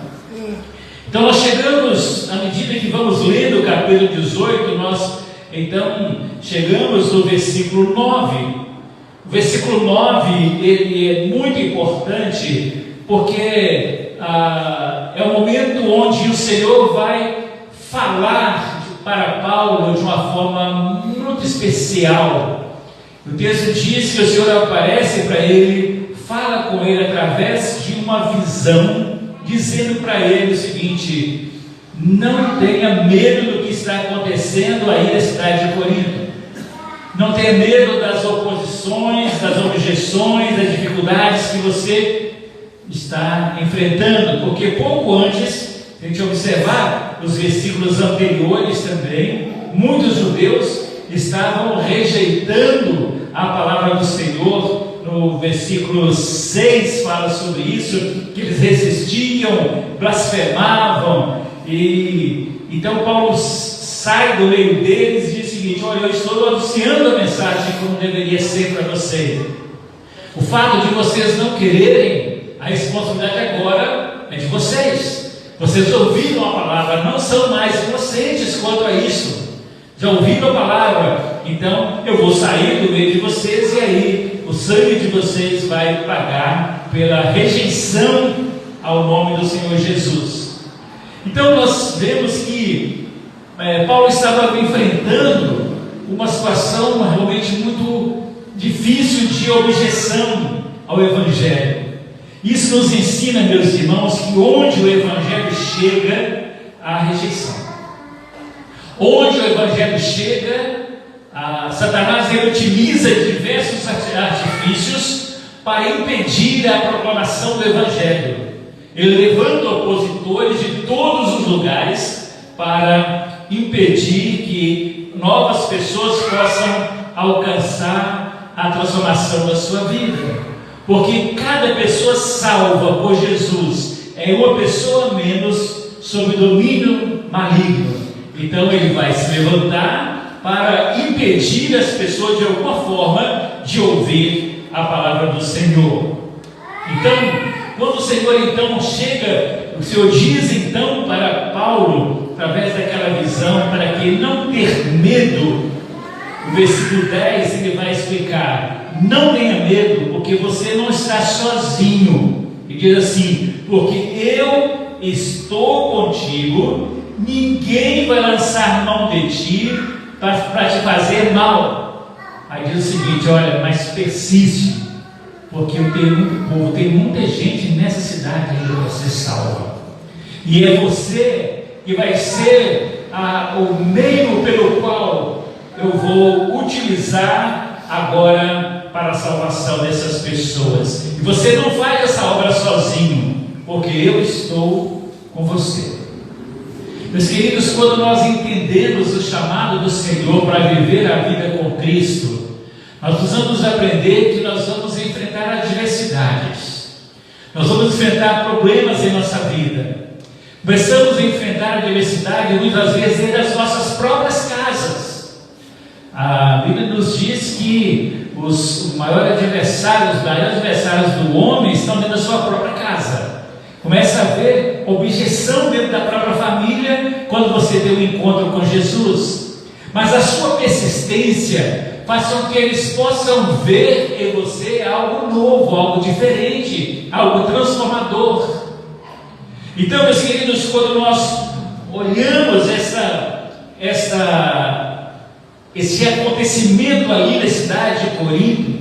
Então nós chegamos, à medida que vamos lendo o capítulo 18, nós então chegamos no versículo 9. O versículo 9, ele é muito importante, porque é o momento onde o Senhor vai falar para Paulo de uma forma muito especial. O texto diz que o Senhor aparece para ele, fala com ele através de uma visão, dizendo para ele o seguinte: não tenha medo do que está acontecendo aí na cidade de Corinto. Não tenha medo das oposições, das objeções, das dificuldades que você está enfrentando, porque pouco antes, se a gente observar os versículos anteriores também, muitos judeus estavam rejeitando a palavra do Senhor. No versículo 6 fala sobre isso, que eles resistiam, blasfemavam, e então Paulo sai do meio deles e diz o seguinte: olha, eu estou anunciando a mensagem como deveria ser para vocês. O fato de vocês não quererem, a responsabilidade agora é de vocês. Vocês ouviram a palavra, não são mais inocentes quanto a isso. Já ouviram a palavra, então eu vou sair do meio de vocês, e aí o sangue de vocês vai pagar pela rejeição ao nome do Senhor Jesus. Então nós vemos que Paulo estava enfrentando uma situação realmente muito difícil de objeção ao Evangelho. Isso nos ensina, meus irmãos, que onde o Evangelho chega, há rejeição. Onde o Evangelho chega, Satanás ele utiliza diversos artifícios para impedir a proclamação do Evangelho. Ele levanta opositores de todos os lugares para impedir que novas pessoas possam alcançar a transformação da sua vida. Porque cada pessoa salva por Jesus é uma pessoa menos sob domínio maligno. Então ele vai se levantar para impedir as pessoas de alguma forma de ouvir a palavra do Senhor. Então, quando o Senhor então chega, o Senhor diz então para Paulo, através daquela visão, para que ele não ter medo. O versículo 10 ele vai explicar: não tenha medo, porque você não está sozinho. E diz assim: porque eu estou contigo, ninguém vai lançar mão de ti para te fazer mal. Aí diz o seguinte: olha, mas persiste, porque eu tenho muito povo, tem muita gente nessa cidade ainda para ser salva, e é você que vai ser o meio pelo qual eu vou utilizar agora para a salvação dessas pessoas. E você não faz essa obra sozinho, porque eu estou com você. Meus queridos, quando nós entendemos o chamado do Senhor para viver a vida com Cristo, nós precisamos aprender que nós vamos enfrentar adversidades, nós vamos enfrentar problemas em nossa vida. Começamos a enfrentar a adversidade muitas vezes dentro das nossas próprias casas. A Bíblia nos diz que os maiores adversários do homem estão dentro da sua própria casa. Começa a haver objeção dentro da própria família quando você tem um encontro com Jesus. Mas a sua persistência faz com que eles possam ver em você algo novo, algo diferente, algo transformador. Então, meus queridos, quando nós olhamos esse acontecimento ali na cidade de Corinto,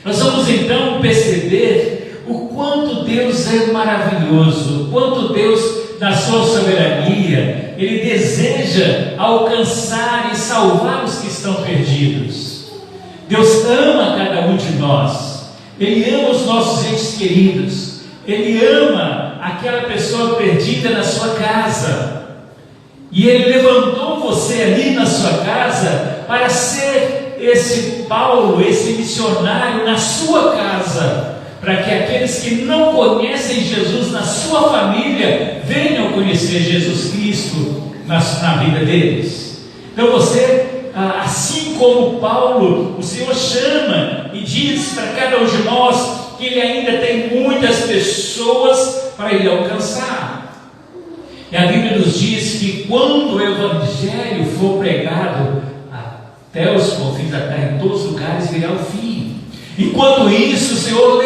nós vamos então perceber o quanto Deus é maravilhoso, o quanto Deus, na sua soberania, Ele deseja alcançar e salvar os que estão perdidos. Deus ama cada um de nós, Ele ama os nossos entes queridos, Ele ama aquela pessoa perdida na sua casa. E Ele levantou você ali na sua casa para ser esse Paulo, esse missionário na sua casa, para que aqueles que não conhecem Jesus na sua família venham conhecer Jesus Cristo na vida deles. Então você, assim como Paulo, o Senhor chama e diz para cada um de nós que Ele ainda tem muitas pessoas para Ele alcançar. E a Bíblia nos diz que quando o Evangelho for pregado até os confins da terra, em todos os lugares virá o fim. Enquanto isso, o Senhor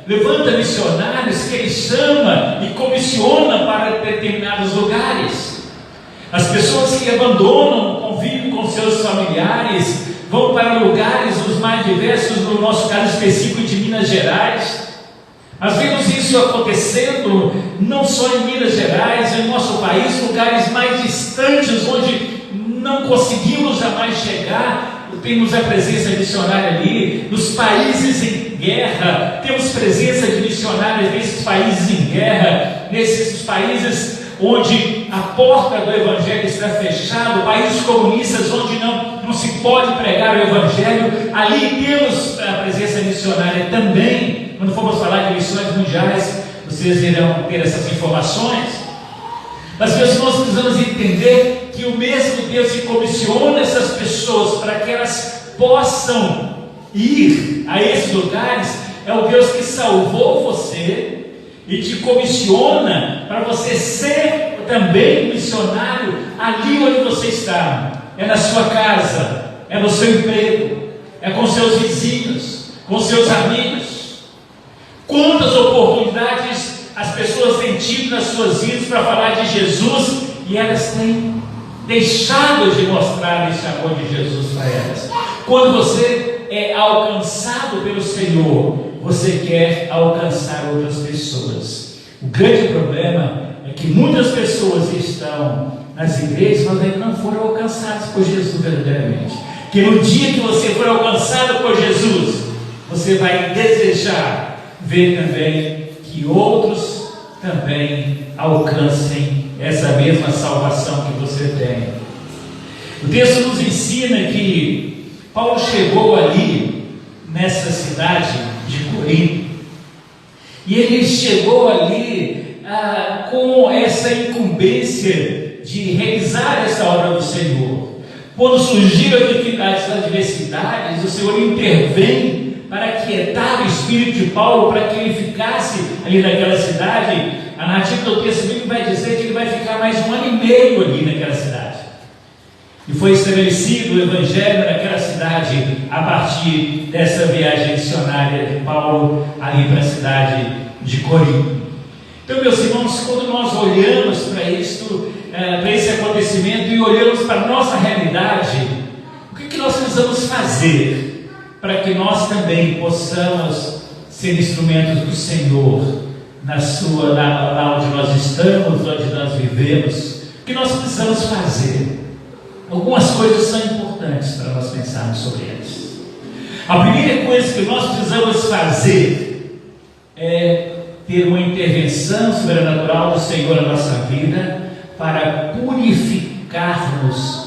levanta missionários que Ele chama e comissiona para determinados lugares. As pessoas que abandonam o convívio com seus familiares vão para lugares os mais diversos, no nosso caso específico de Minas Gerais. Nós vemos isso acontecendo não só em Minas Gerais, em nosso país, lugares mais distantes, onde não conseguimos jamais chegar. Temos a presença missionária ali. Nos países em guerra, temos presença de missionários nesses países em guerra, nesses países onde a porta do Evangelho está fechada, países comunistas onde não se pode pregar o Evangelho. Ali temos a presença missionária também. Quando formos falar de missões mundiais, vocês irão ter essas informações. Mas meus irmãos, precisamos entender que o mesmo Deus que comissiona essas pessoas para que elas possam ir a esses lugares é o Deus que salvou você e te comissiona para você ser também missionário ali onde você está. É na sua casa, é no seu emprego, é com seus vizinhos, com seus amigos. Quantas oportunidades as pessoas têm tido nas suas vidas para falar de Jesus e elas têm deixado de mostrar esse amor de Jesus para elas. Quando você é alcançado pelo Senhor, você quer alcançar outras pessoas. O grande problema é que muitas pessoas estão nas igrejas, mas ainda não foram alcançadas por Jesus verdadeiramente. Que no dia que você for alcançado por Jesus, você vai desejar ver também que outros também alcancem essa mesma salvação que você tem. O texto nos ensina que Paulo chegou ali, nessa cidade de Corinto, e ele chegou ali com essa incumbência de realizar essa obra do Senhor. Quando surgiram as dificuldades, as adversidades, o Senhor intervém para aquietar o espírito de Paulo, para que ele ficasse ali naquela cidade. A narrativa do texto bíblico vai dizer que ele vai ficar mais 1 ano e meio ali naquela cidade. E foi estabelecido o Evangelho naquela cidade a partir dessa viagem missionária de Paulo ali para a cidade de Corinto. Então, meus irmãos, quando nós olhamos para isso, para esse acontecimento e olhamos para a nossa realidade, o que nós precisamos fazer para que nós também possamos ser instrumentos do Senhor lá onde nós estamos, onde nós vivemos? O que nós precisamos fazer? Algumas coisas são importantes para nós pensarmos sobre elas. A primeira coisa que nós precisamos fazer é ter uma intervenção sobrenatural do Senhor na nossa vida para purificarmos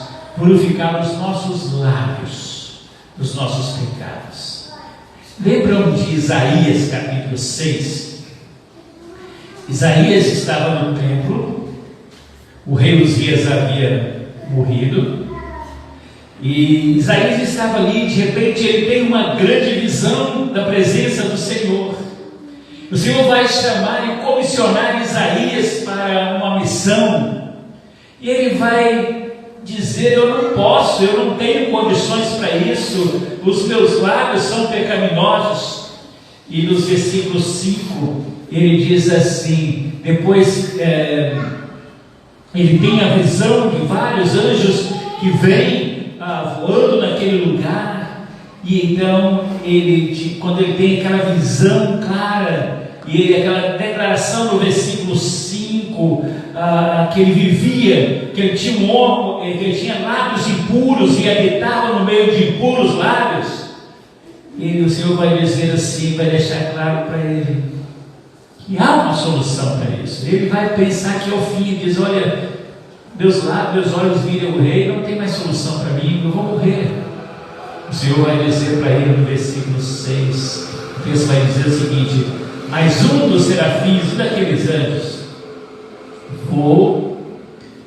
nossos lábios dos nossos pecados. Lembram de Isaías capítulo 6? Isaías estava no templo, o rei Uzias havia morrido, e Isaías estava ali. De repente ele tem uma grande visão da presença do Senhor. O Senhor vai chamar e comissionar Isaías para uma missão, e ele vai dizer: eu não posso, eu não tenho condições para isso, os meus lábios são pecaminosos. E nos versículos 5 ele diz assim, depois ele tem a visão de vários anjos que vêm voando naquele lugar, e então quando ele tem aquela visão clara, e aquela declaração no versículo 5, que ele vivia, que ele tinha lábios impuros e habitava no meio de impuros lábios, e o Senhor vai dizer assim, vai deixar claro para ele que há uma solução para isso. Ele vai pensar que ao fim, ele diz: olha, meus olhos viram o rei, não tem mais solução para mim, eu vou morrer. O Senhor vai dizer para ele no versículo 6: O texto vai dizer o seguinte: mas um dos serafins, um daqueles anjos, voou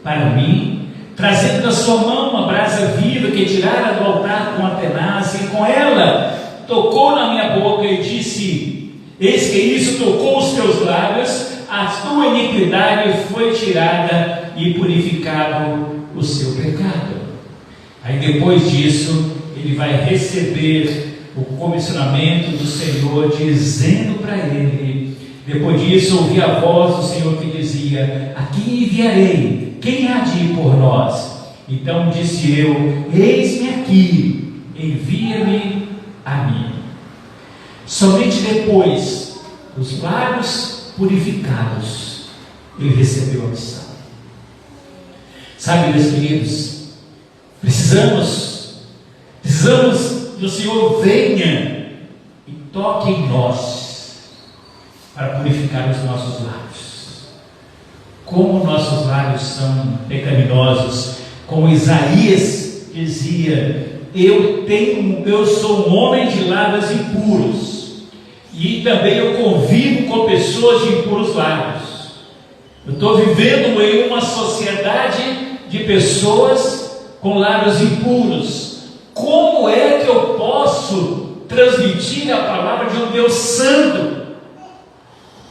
para mim, trazendo na sua mão uma brasa viva que tirara do altar com a tenaz, e com ela tocou na minha boca e disse: eis que isso tocou os teus lábios, a tua iniquidade foi tirada e purificado o seu pecado. Aí depois disso, ele vai receber o comissionamento do Senhor, dizendo para ele: depois disso ouvi a voz do Senhor que dizia: a quem enviarei? Quem há de ir por nós? Então disse eu: eis-me aqui, envia-me a mim. Somente depois, os lábios purificados, ele recebeu a missão. Sabe, meus queridos, precisamos do Senhor venha e toque em nós para purificar os nossos lábios. Como nossos lábios são pecaminosos, como Isaías dizia: eu sou um homem de lábios impuros, e também eu convivo com pessoas de impuros lábios. Eu estou vivendo em uma sociedade de pessoas com lábios impuros. Como é que eu posso transmitir a palavra de um Deus santo,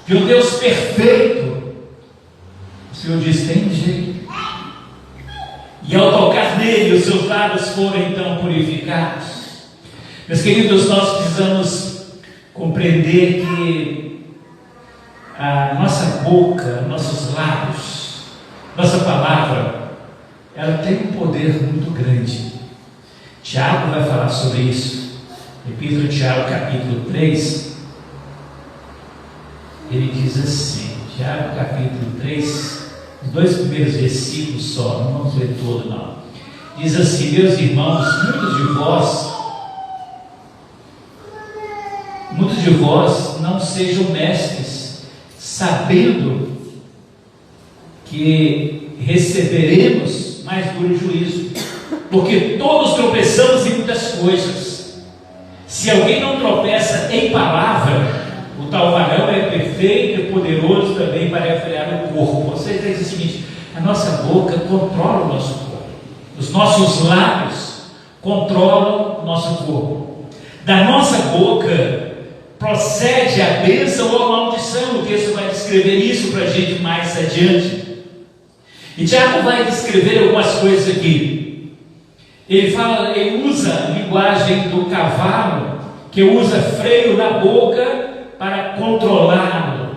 de um Deus perfeito? O Senhor diz: tem jeito. E ao tocar nele, os seus lábios foram então purificados. Meus queridos, nós precisamos compreender que a nossa boca, nossos lábios, nossa palavra, ela tem um poder muito grande. Tiago vai falar sobre isso. Epístola de Tiago, capítulo 3, ele diz assim, Tiago capítulo 3, os 2 primeiros versículos só, não vamos ler todo não. Diz assim: meus irmãos, muitos de vós não sejam mestres, sabendo que receberemos mais duro juízo, porque todos tropeçamos em muitas coisas. Se alguém não tropeça em palavra, o tal varão é perfeito e poderoso também para refrear o corpo. Você diz o seguinte: a nossa boca controla o nosso corpo, os nossos lábios controlam o nosso corpo. Da nossa boca procede a bênção ou a maldição. O texto vai descrever isso para a gente mais adiante. E Tiago vai descrever algumas coisas aqui. Ele usa a linguagem do cavalo, que usa freio na boca para controlá-lo.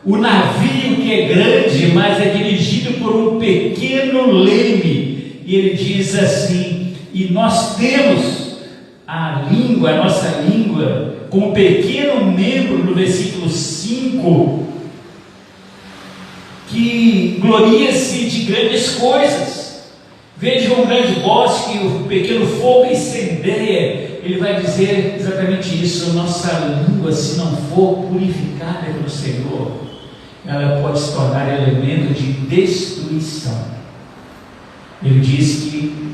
O navio que é grande, mas é dirigido por um pequeno leme. E ele diz assim: e nós temos a nossa língua, com um pequeno membro, no versículo 5, que gloria-se de grandes coisas. Veja um grande bosque, um pequeno fogo incendeia. Ele vai dizer exatamente isso: nossa língua, se não for purificada pelo Senhor, ela pode se tornar elemento de destruição. Ele diz que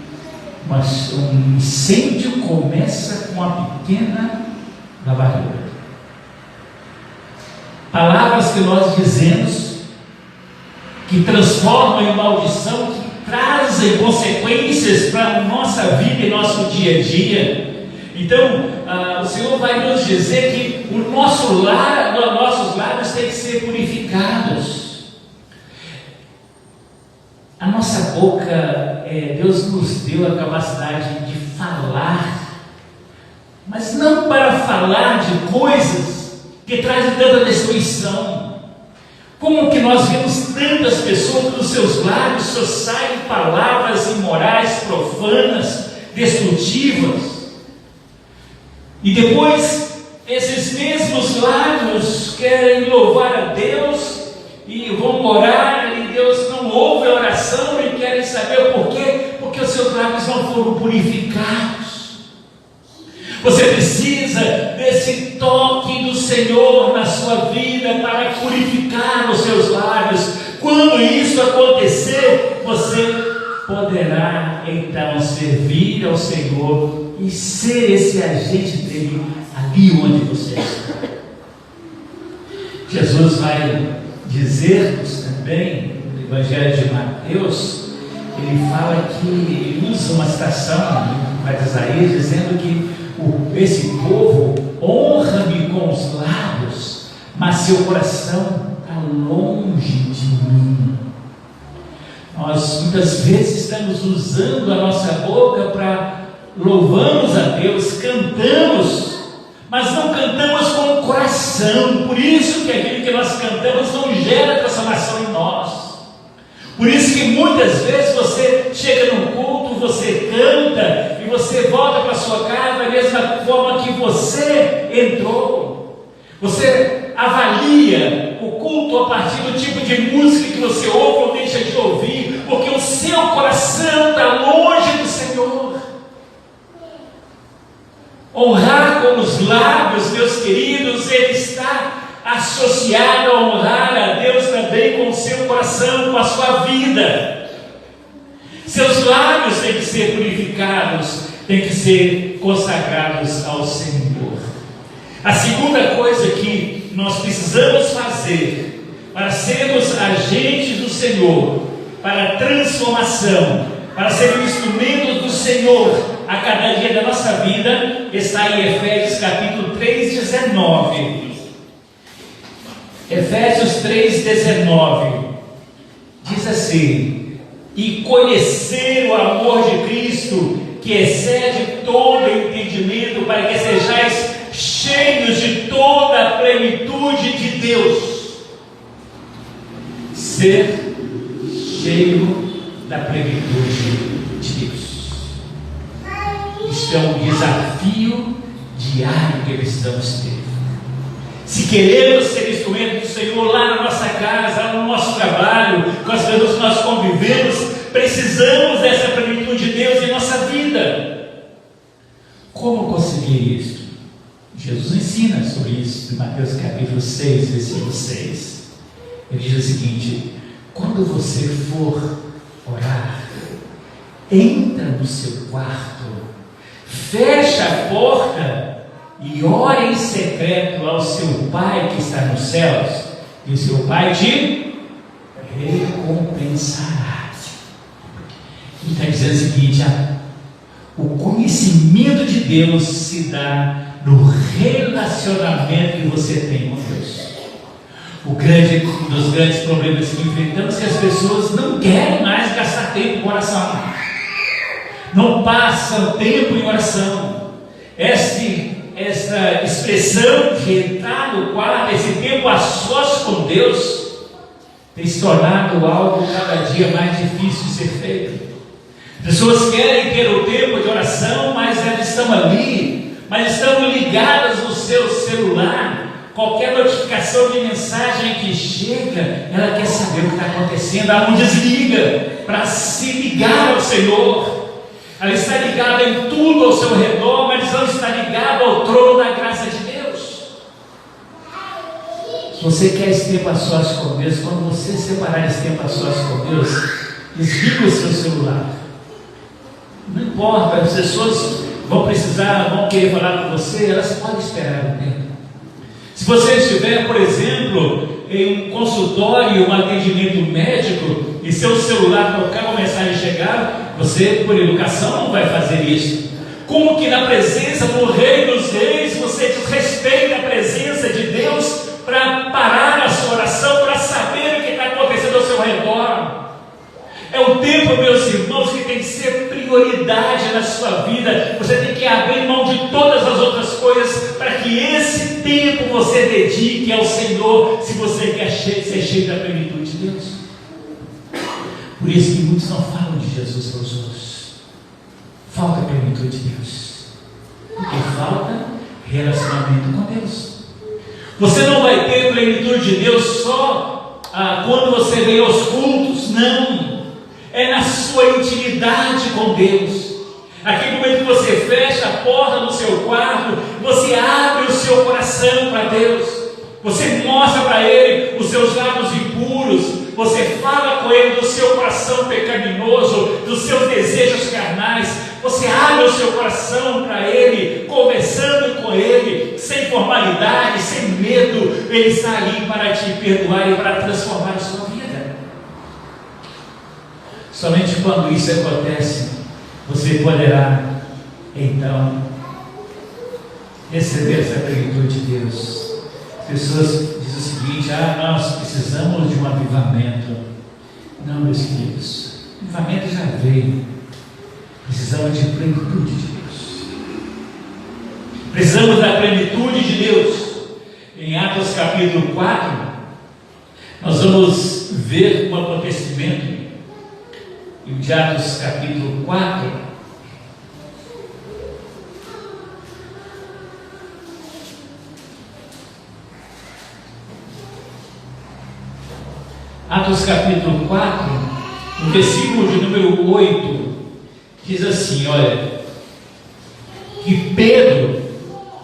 um incêndio começa com uma pequena lavadura. Palavras que nós dizemos que transformam em maldição, que trazem consequências para a nossa vida e nosso dia a dia. Então, o Senhor vai nos dizer que nossos lábios têm que ser purificados. A nossa boca, Deus nos deu a capacidade de falar, mas não para falar de coisas que trazem tanta destruição. Como que nós vemos tantas pessoas que dos seus lábios só saem palavras imorais, profanas, destrutivas, e depois esses mesmos lábios querem louvar a Deus e vão orar, e Deus não ouve a oração e querem saber o porquê, porque os seus lábios não foram purificados. Você precisa desse toque do Senhor na sua vida para purificar os seus lábios. Quando isso acontecer, você poderá então servir ao Senhor e ser esse agente dele ali onde você está. Jesus vai dizer-nos também, no Evangelho de Mateus, ele fala que, ele usa uma citação de Isaías, dizendo que esse povo honra-me com os lábios, mas seu coração está longe de mim. Nós muitas vezes estamos usando a nossa boca para louvamos a Deus, cantamos, mas não cantamos com o coração. Por isso que aquilo que nós cantamos não gera transformação em nós. Por isso que muitas vezes você chega num culto, você canta e você volta para sua casa da mesma forma que você entrou. Você avalia o culto a partir do tipo de música que você ouve ou deixa de ouvir, porque o seu coração está longe do Senhor. Honrar com os lábios, meus queridos, ele está associado a honrar a Deus também com o seu coração, com a sua vida. Seus lábios têm que ser purificados, têm que ser consagrados ao Senhor. A segunda coisa que nós precisamos fazer para sermos agentes do Senhor, para a transformação, para sermos instrumentos do Senhor a cada dia da nossa vida, está em Efésios capítulo 3, 19. Efésios 3, 19 diz assim: e conhecer o amor de Cristo, que excede todo entendimento, para que sejais cheios de toda a plenitude de Deus. Ser cheio da plenitude de Deus. Isso é um desafio diário que precisamos ter. Se queremos ser instrumento do Senhor lá na nossa casa, lá no nosso trabalho, com as pessoas que nós convivemos, precisamos dessa plenitude de Deus em nossa vida. Como conseguir isso? Jesus ensina sobre isso em Mateus capítulo 6, versículo 6. Ele diz o seguinte: quando você for orar, entra no seu quarto, fecha a porta e ore em secreto ao seu Pai que está nos céus, e o seu Pai te recompensará. Ele está dizendo o seguinte: o conhecimento de Deus se dá no relacionamento que você tem com Deus. Um dos grandes problemas que enfrentamos é que as pessoas não querem mais gastar tempo com oração, não passam tempo em oração. Essa expressão de entrar no quarto, esse tempo a sós com Deus, tem se tornado algo cada dia mais difícil de ser feito. Pessoas querem ter o tempo de oração, mas elas estão ali, mas estão ligadas no seu celular. Qualquer notificação de mensagem que chega, ela quer saber o que está acontecendo. Ela não desliga para se ligar ao Senhor. Ela está ligada em tudo ao seu redor, mas não está ligada ao trono da graça de Deus. Se você quer esse tempo a sós com Deus, quando você separar esse tempo a sós com Deus, desliga o seu celular. Não importa, as pessoas vão querer falar com você, elas podem esperar um tempo. Se você estiver, por exemplo, em um consultório, um atendimento médico, e seu celular tocar, uma mensagem chegar, você, por educação, não vai fazer isso. Como que na presença do Rei dos Reis, você desrespeita a presença de Deus para parar a sua oração, para saber o que está acontecendo ao seu redor? É um tempo, meus irmãos, que tem que ser prioridade na sua vida. Você tem que abrir mão de todas as outras coisas para que esse tempo você dedique ao Senhor, se você quer ser cheio da plenitude de Deus. Por isso que muitos não falam de Jesus para os outros. Falta a plenitude de Deus, porque falta relacionamento com Deus. Você não vai ter plenitude de Deus só quando você vem aos cultos, não. É na sua intimidade com Deus. Aquele momento que você fecha a porta do seu quarto, você abre o seu coração para Deus, você mostra para Ele os seus lábios impuros, você fala com Ele do seu coração pecaminoso, dos seus desejos carnais, você abre o seu coração para Ele, conversando com Ele, formalidade, sem medo. Ele está ali para te perdoar e para transformar a sua vida. Somente quando isso acontece, você poderá, então, receber essa plenitude de Deus. As pessoas dizem o seguinte: nós precisamos de um avivamento. Não, meus queridos, o avivamento já veio. Precisamos de plenitude de Deus. Precisamos da plenitude de Deus. Em Atos capítulo 4, nós vamos ver um acontecimento. Em Atos capítulo 4, Atos capítulo 4, no versículo de número 8, diz assim: olha, que Pedro,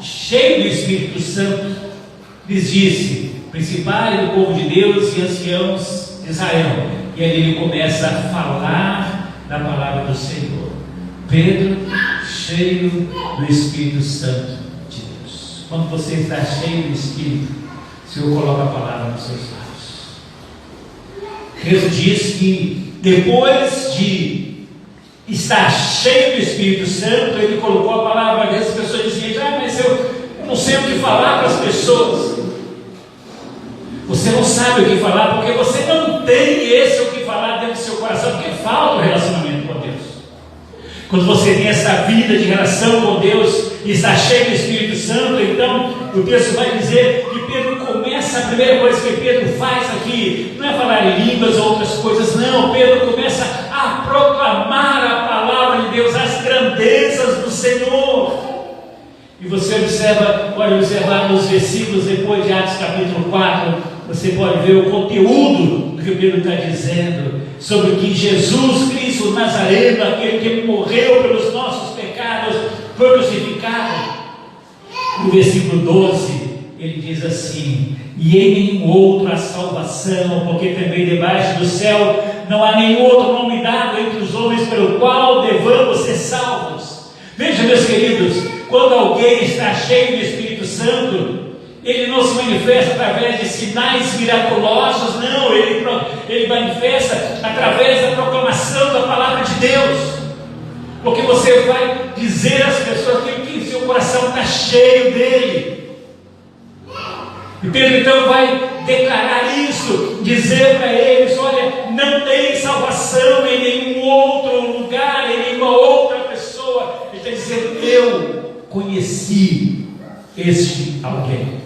cheio do Espírito Santo, lhes disse: principais do povo de Deus e anciãos de Israel. E aí ele começa a falar da palavra do Senhor. Pedro, cheio do Espírito Santo de Deus. Quando você está cheio do Espírito, o Senhor coloca a palavra nos seus lábios. Jesus diz que depois de estar cheio do Espírito Santo, ele colocou a palavra para as pessoas diziam: mas eu não sei o que falar para as pessoas. Você não sabe o que falar porque você não tem esse o que falar dentro do seu coração, porque falta o relacionamento com Deus. Quando você tem essa vida de relação com Deus e está cheio do Espírito Santo, então o texto vai dizer que Pedro começa, a primeira coisa que Pedro faz aqui, não é falar em línguas ou outras coisas, não. Pedro começa a proclamar a palavra de Deus, as grandezas do Senhor. E você pode observar nos versículos depois de Atos capítulo 4, você pode ver o conteúdo do que Pedro está dizendo, sobre que Jesus Cristo Nazareno, aquele que morreu pelos nossos pecados, foi crucificado. No versículo 12, ele diz assim: e em nenhum outro há salvação, porque também debaixo do céu não há nenhum outro nome dado entre os homens pelo qual devamos ser salvos. Veja, meus queridos, quando alguém está cheio do Espírito Santo, ele não se manifesta através de sinais miraculosos, não, ele manifesta através da proclamação da palavra de Deus, porque você vai dizer às pessoas que seu coração está cheio dele. E Pedro então vai declarar isso, dizer para eles: olha, não tem salvação em nenhum outro lugar, em nenhuma outra pessoa. Ele está dizendo: eu conheci este alguém.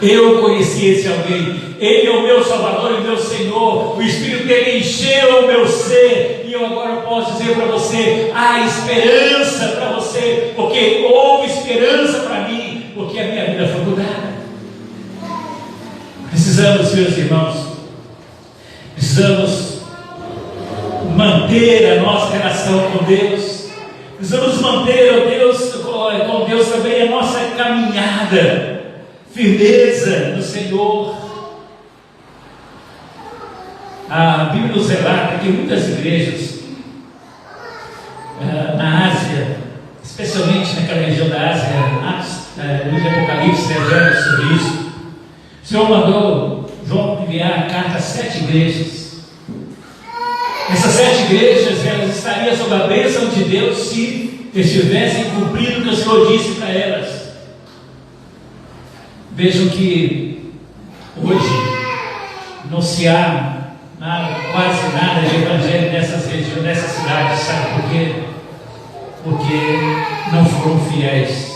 Eu conheci esse alguém. Ele é o meu Salvador e meu Senhor. O Espírito dele encheu o meu ser. E eu agora posso dizer para você: há esperança para você, porque houve esperança para mim, porque a minha vida foi mudada. Precisamos, meus irmãos, precisamos manter a nossa relação com Deus. Precisamos manter com Deus também a nossa caminhada. Firmeza no Senhor. A Bíblia nos relata que muitas igrejas na Ásia, especialmente naquela região da Ásia, no livro de Apocalipse revela sobre isso. O Senhor mandou João enviar a carta a 7 igrejas. Essas 7 igrejas, elas estariam sob a bênção de Deus se estivessem cumprindo o que o Senhor disse para elas. Vejam que hoje não se há quase nada de evangelho nessas regiões, nessas cidades. Sabe por quê? Porque não foram fiéis.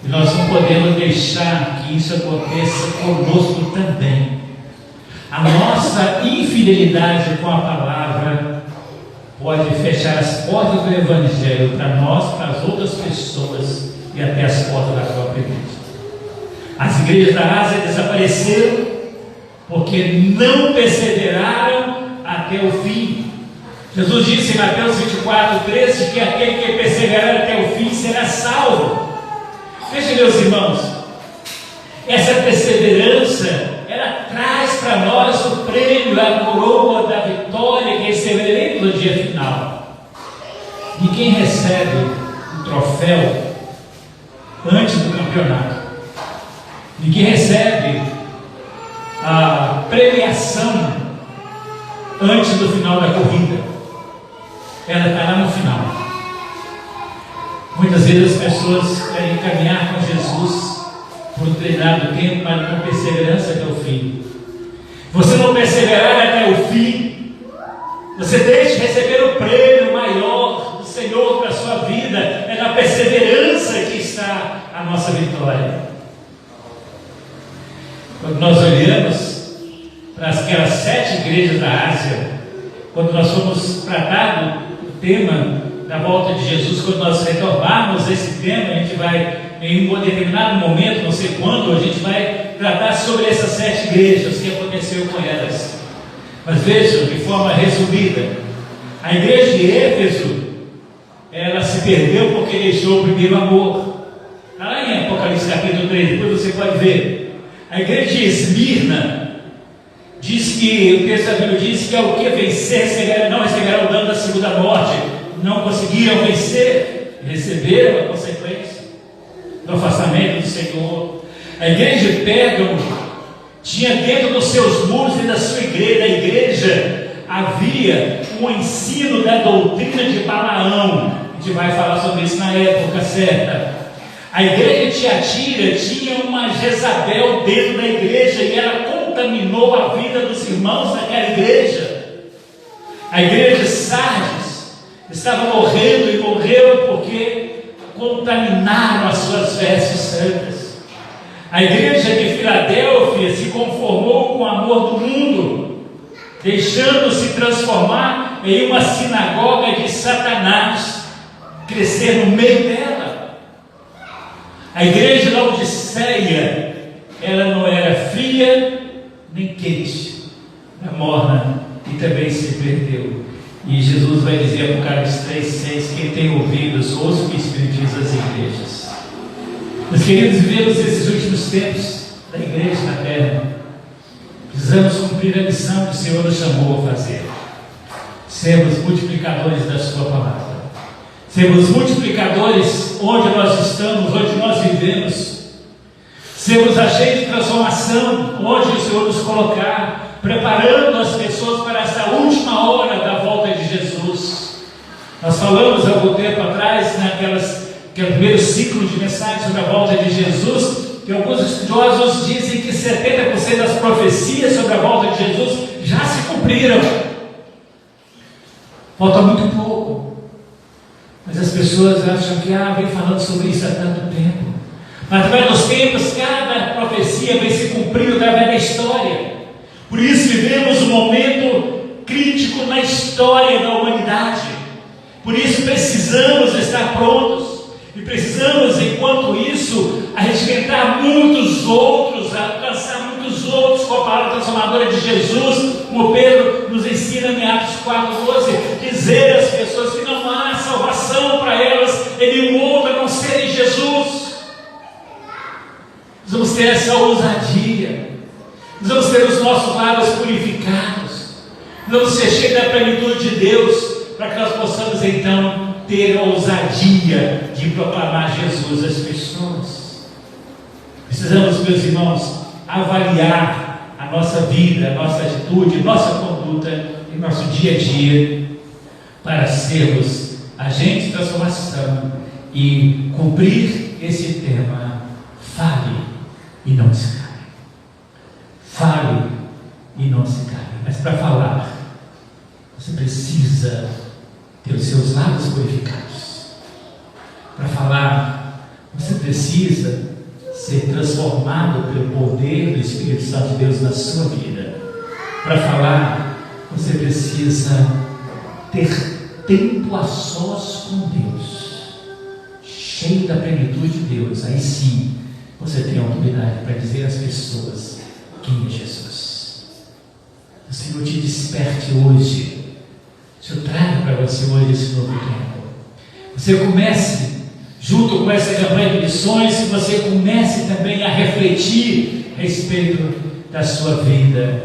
E nós não podemos deixar que isso aconteça conosco também. A nossa infidelidade com a palavra pode fechar as portas do evangelho para nós, para as outras pessoas e até as portas da própria igreja. As igrejas da Ásia desapareceram porque não perseveraram até o fim. Jesus disse em Mateus 24:13 que aquele que perseverar até o fim será salvo. Veja, meus irmãos, essa perseverança, ela traz para nós o prêmio, a coroa da vitória que receberemos no dia final. E quem recebe o troféu antes do campeonato e que recebe a premiação antes do final da corrida. Ela está lá no final. Muitas vezes as pessoas querem caminhar com Jesus por um treinado tempo, mas com perseverança até o fim. Você não perseverar até o fim, você deixa de receber o prêmio maior do Senhor para a sua vida. É na perseverança que está a nossa vitória. Quando nós olhamos para aquelas 7 igrejas da Ásia, quando nós fomos tratar do tema da volta de Jesus, quando nós retomarmos esse tema, a gente vai, em um determinado momento, não sei quando, a gente vai tratar sobre essas 7 igrejas, o que aconteceu com elas. Mas vejam, de forma resumida, a igreja de Éfeso, ela se perdeu porque deixou o primeiro amor. Está lá em Apocalipse capítulo 3, depois você pode ver. A igreja de Esmirna diz que, o texto da Bíblia diz que ao que vencer, não receberão o dano da segunda morte. Não conseguiram vencer, receberam a consequência do afastamento do Senhor. A igreja de Pérgamo tinha dentro dos seus muros e da sua igreja, da igreja, havia um ensino da doutrina de Balaão. A gente vai falar sobre isso na época certa. A igreja de Tiatira tinha uma Jezabel dentro da igreja e ela contaminou a vida dos irmãos daquela igreja. A igreja de Sardes estava morrendo e morreu porque contaminaram as suas vestes santas. A igreja de Filadélfia se conformou com o amor do mundo, deixando-se transformar em uma sinagoga de Satanás, crescer no meio dela. A igreja de Laodiceia, ela não era fria nem quente, era morna e também se perdeu. E Jesus vai dizer em Apocalipse 3,6: quem tem ouvidos, ouça o que o Espírito diz às igrejas. Meus queridos, vivemos esses últimos tempos da igreja na terra. Precisamos cumprir a missão que o Senhor nos chamou a fazer: sermos multiplicadores da sua palavra, sermos multiplicadores onde nós estamos, onde nós vivemos, sermos agentes de transformação onde o Senhor nos colocar, preparando as pessoas para essa última hora da volta de Jesus. Nós falamos há algum tempo atrás, naquele primeiro ciclo de mensagens sobre a volta de Jesus, que alguns estudiosos dizem que 70% das profecias sobre a volta de Jesus já se cumpriram. Falta muito pouco. Mas as pessoas acham que vem falando sobre isso há tanto tempo. Mas através dos tempos, cada profecia vem se cumprindo através da história. Por isso vivemos um momento crítico na história da humanidade. Por isso precisamos estar prontos. E precisamos, enquanto isso, arregimentar muitos outros, alcançar muitos outros com a palavra transformadora de Jesus, como Pedro nos ensina em Atos 4,12, dizer às pessoas que não há salvação para elas em nenhum outro a não ser em Jesus. Nós vamos ter essa ousadia, nós vamos ter os nossos lábios purificados, nós vamos ser cheios da plenitude de Deus, para que nós possamos então ter a ousadia de proclamar Jesus às pessoas. Precisamos, meus irmãos, avaliar a nossa vida, a nossa atitude, nossa conduta em nosso dia a dia, para sermos agentes de transformação e cumprir esse tema: fale e não se cale. Fale e não se cale. Mas para falar, você precisa ter os seus lábios purificados. Para falar, você precisa ser transformado pelo poder do Espírito Santo de Deus na sua vida. Para falar, você precisa ter tempo a sós com Deus, cheio da plenitude de Deus. Aí sim, você tem autoridade para dizer às pessoas quem é Jesus. O Senhor te desperte hoje. Eu trago para você hoje esse novo tempo. Você comece, junto com essa campanha de missões, que você comece também a refletir a respeito da sua vida.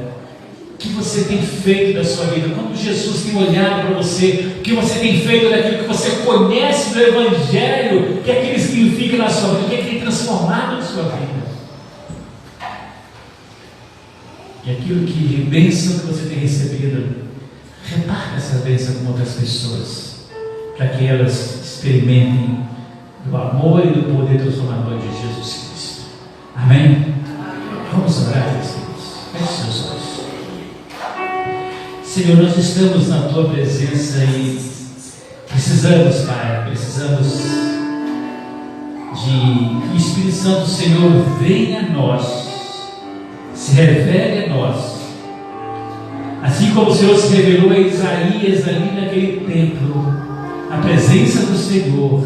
O que você tem feito da sua vida? Quando Jesus tem olhado para você, o que você tem feito daquilo que você conhece do Evangelho, o que aquilo significa na sua vida, o que transformado em sua vida. E aquilo que bênção que você tem recebido, reparta essa bênção com outras pessoas, para que elas experimentem do amor e do poder transformador de Jesus Cristo. Amém? Vamos orar, meus filhos. Feche seus olhos. Senhor, nós estamos na Tua presença e precisamos, Pai, precisamos que o Espírito Santo do Senhor venha a nós, se revele a nós, assim como o Senhor se revelou a Isaías ali naquele templo, na presença do Senhor.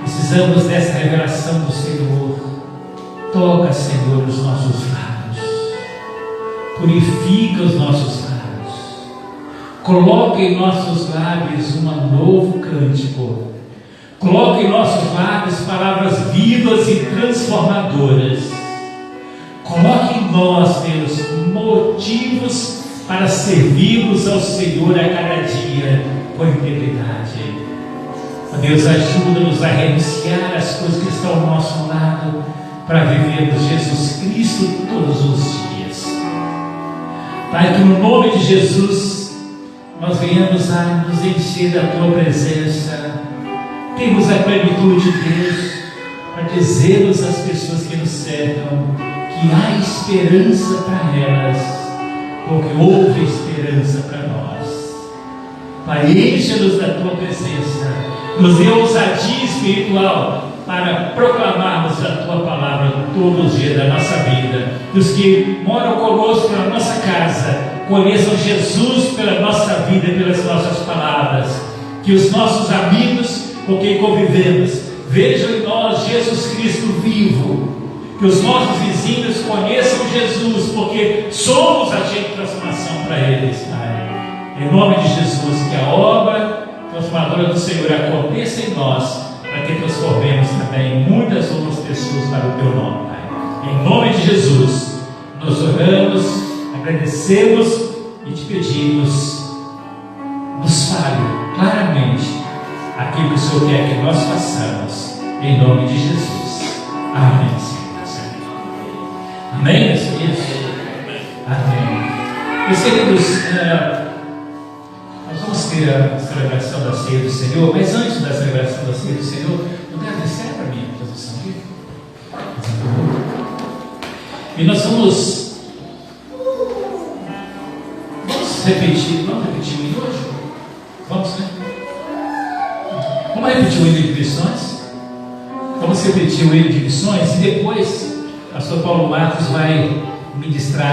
Precisamos dessa revelação do Senhor. Toca, Senhor, os nossos lábios, purifica os nossos lábios, coloca em nossos lábios um novo cântico, coloca em nossos lábios palavras vivas e transformadoras. Coloque em nós, Deus, motivos para servirmos ao Senhor a cada dia com integridade. Ó Deus, ajuda-nos a renunciar às coisas que estão ao nosso lado para vivermos Jesus Cristo todos os dias. Pai, que no nome de Jesus nós venhamos a nos encher da Tua presença, temos a plenitude de Deus para dizermos às pessoas que nos cercam que há esperança para elas, porque houve esperança para nós. Pai, encha-nos da Tua presença, nos dê ousadia espiritual para proclamarmos a Tua palavra todos os dias da nossa vida. Os que moram conosco na nossa casa conheçam Jesus pela nossa vida e pelas nossas palavras. Que os nossos amigos com quem convivemos vejam em nós Jesus Cristo vivo. Que os nossos vizinhos conheçam Jesus, porque somos agente de transformação para eles, Pai. Em nome de Jesus, que a obra transformadora do Senhor aconteça em nós, para que transformemos também muitas outras pessoas para o Teu nome, Pai. Em nome de Jesus, nós oramos, agradecemos e te pedimos, nos fale claramente aquilo que o Senhor quer que nós façamos, em nome de Jesus. Amém, Senhor. Amém, meus queridos? Amém. Meus queridos, nós vamos ter a celebração da ceia do Senhor, mas antes da celebração da ceia do Senhor, eu quero descer para mim a posição aqui. E nós vamos repetir o hino hoje? Vamos, né? Vamos repetir o hino de missões? Vamos repetir o hino de missões e depois o pastor Paulo Marcos vai ministrar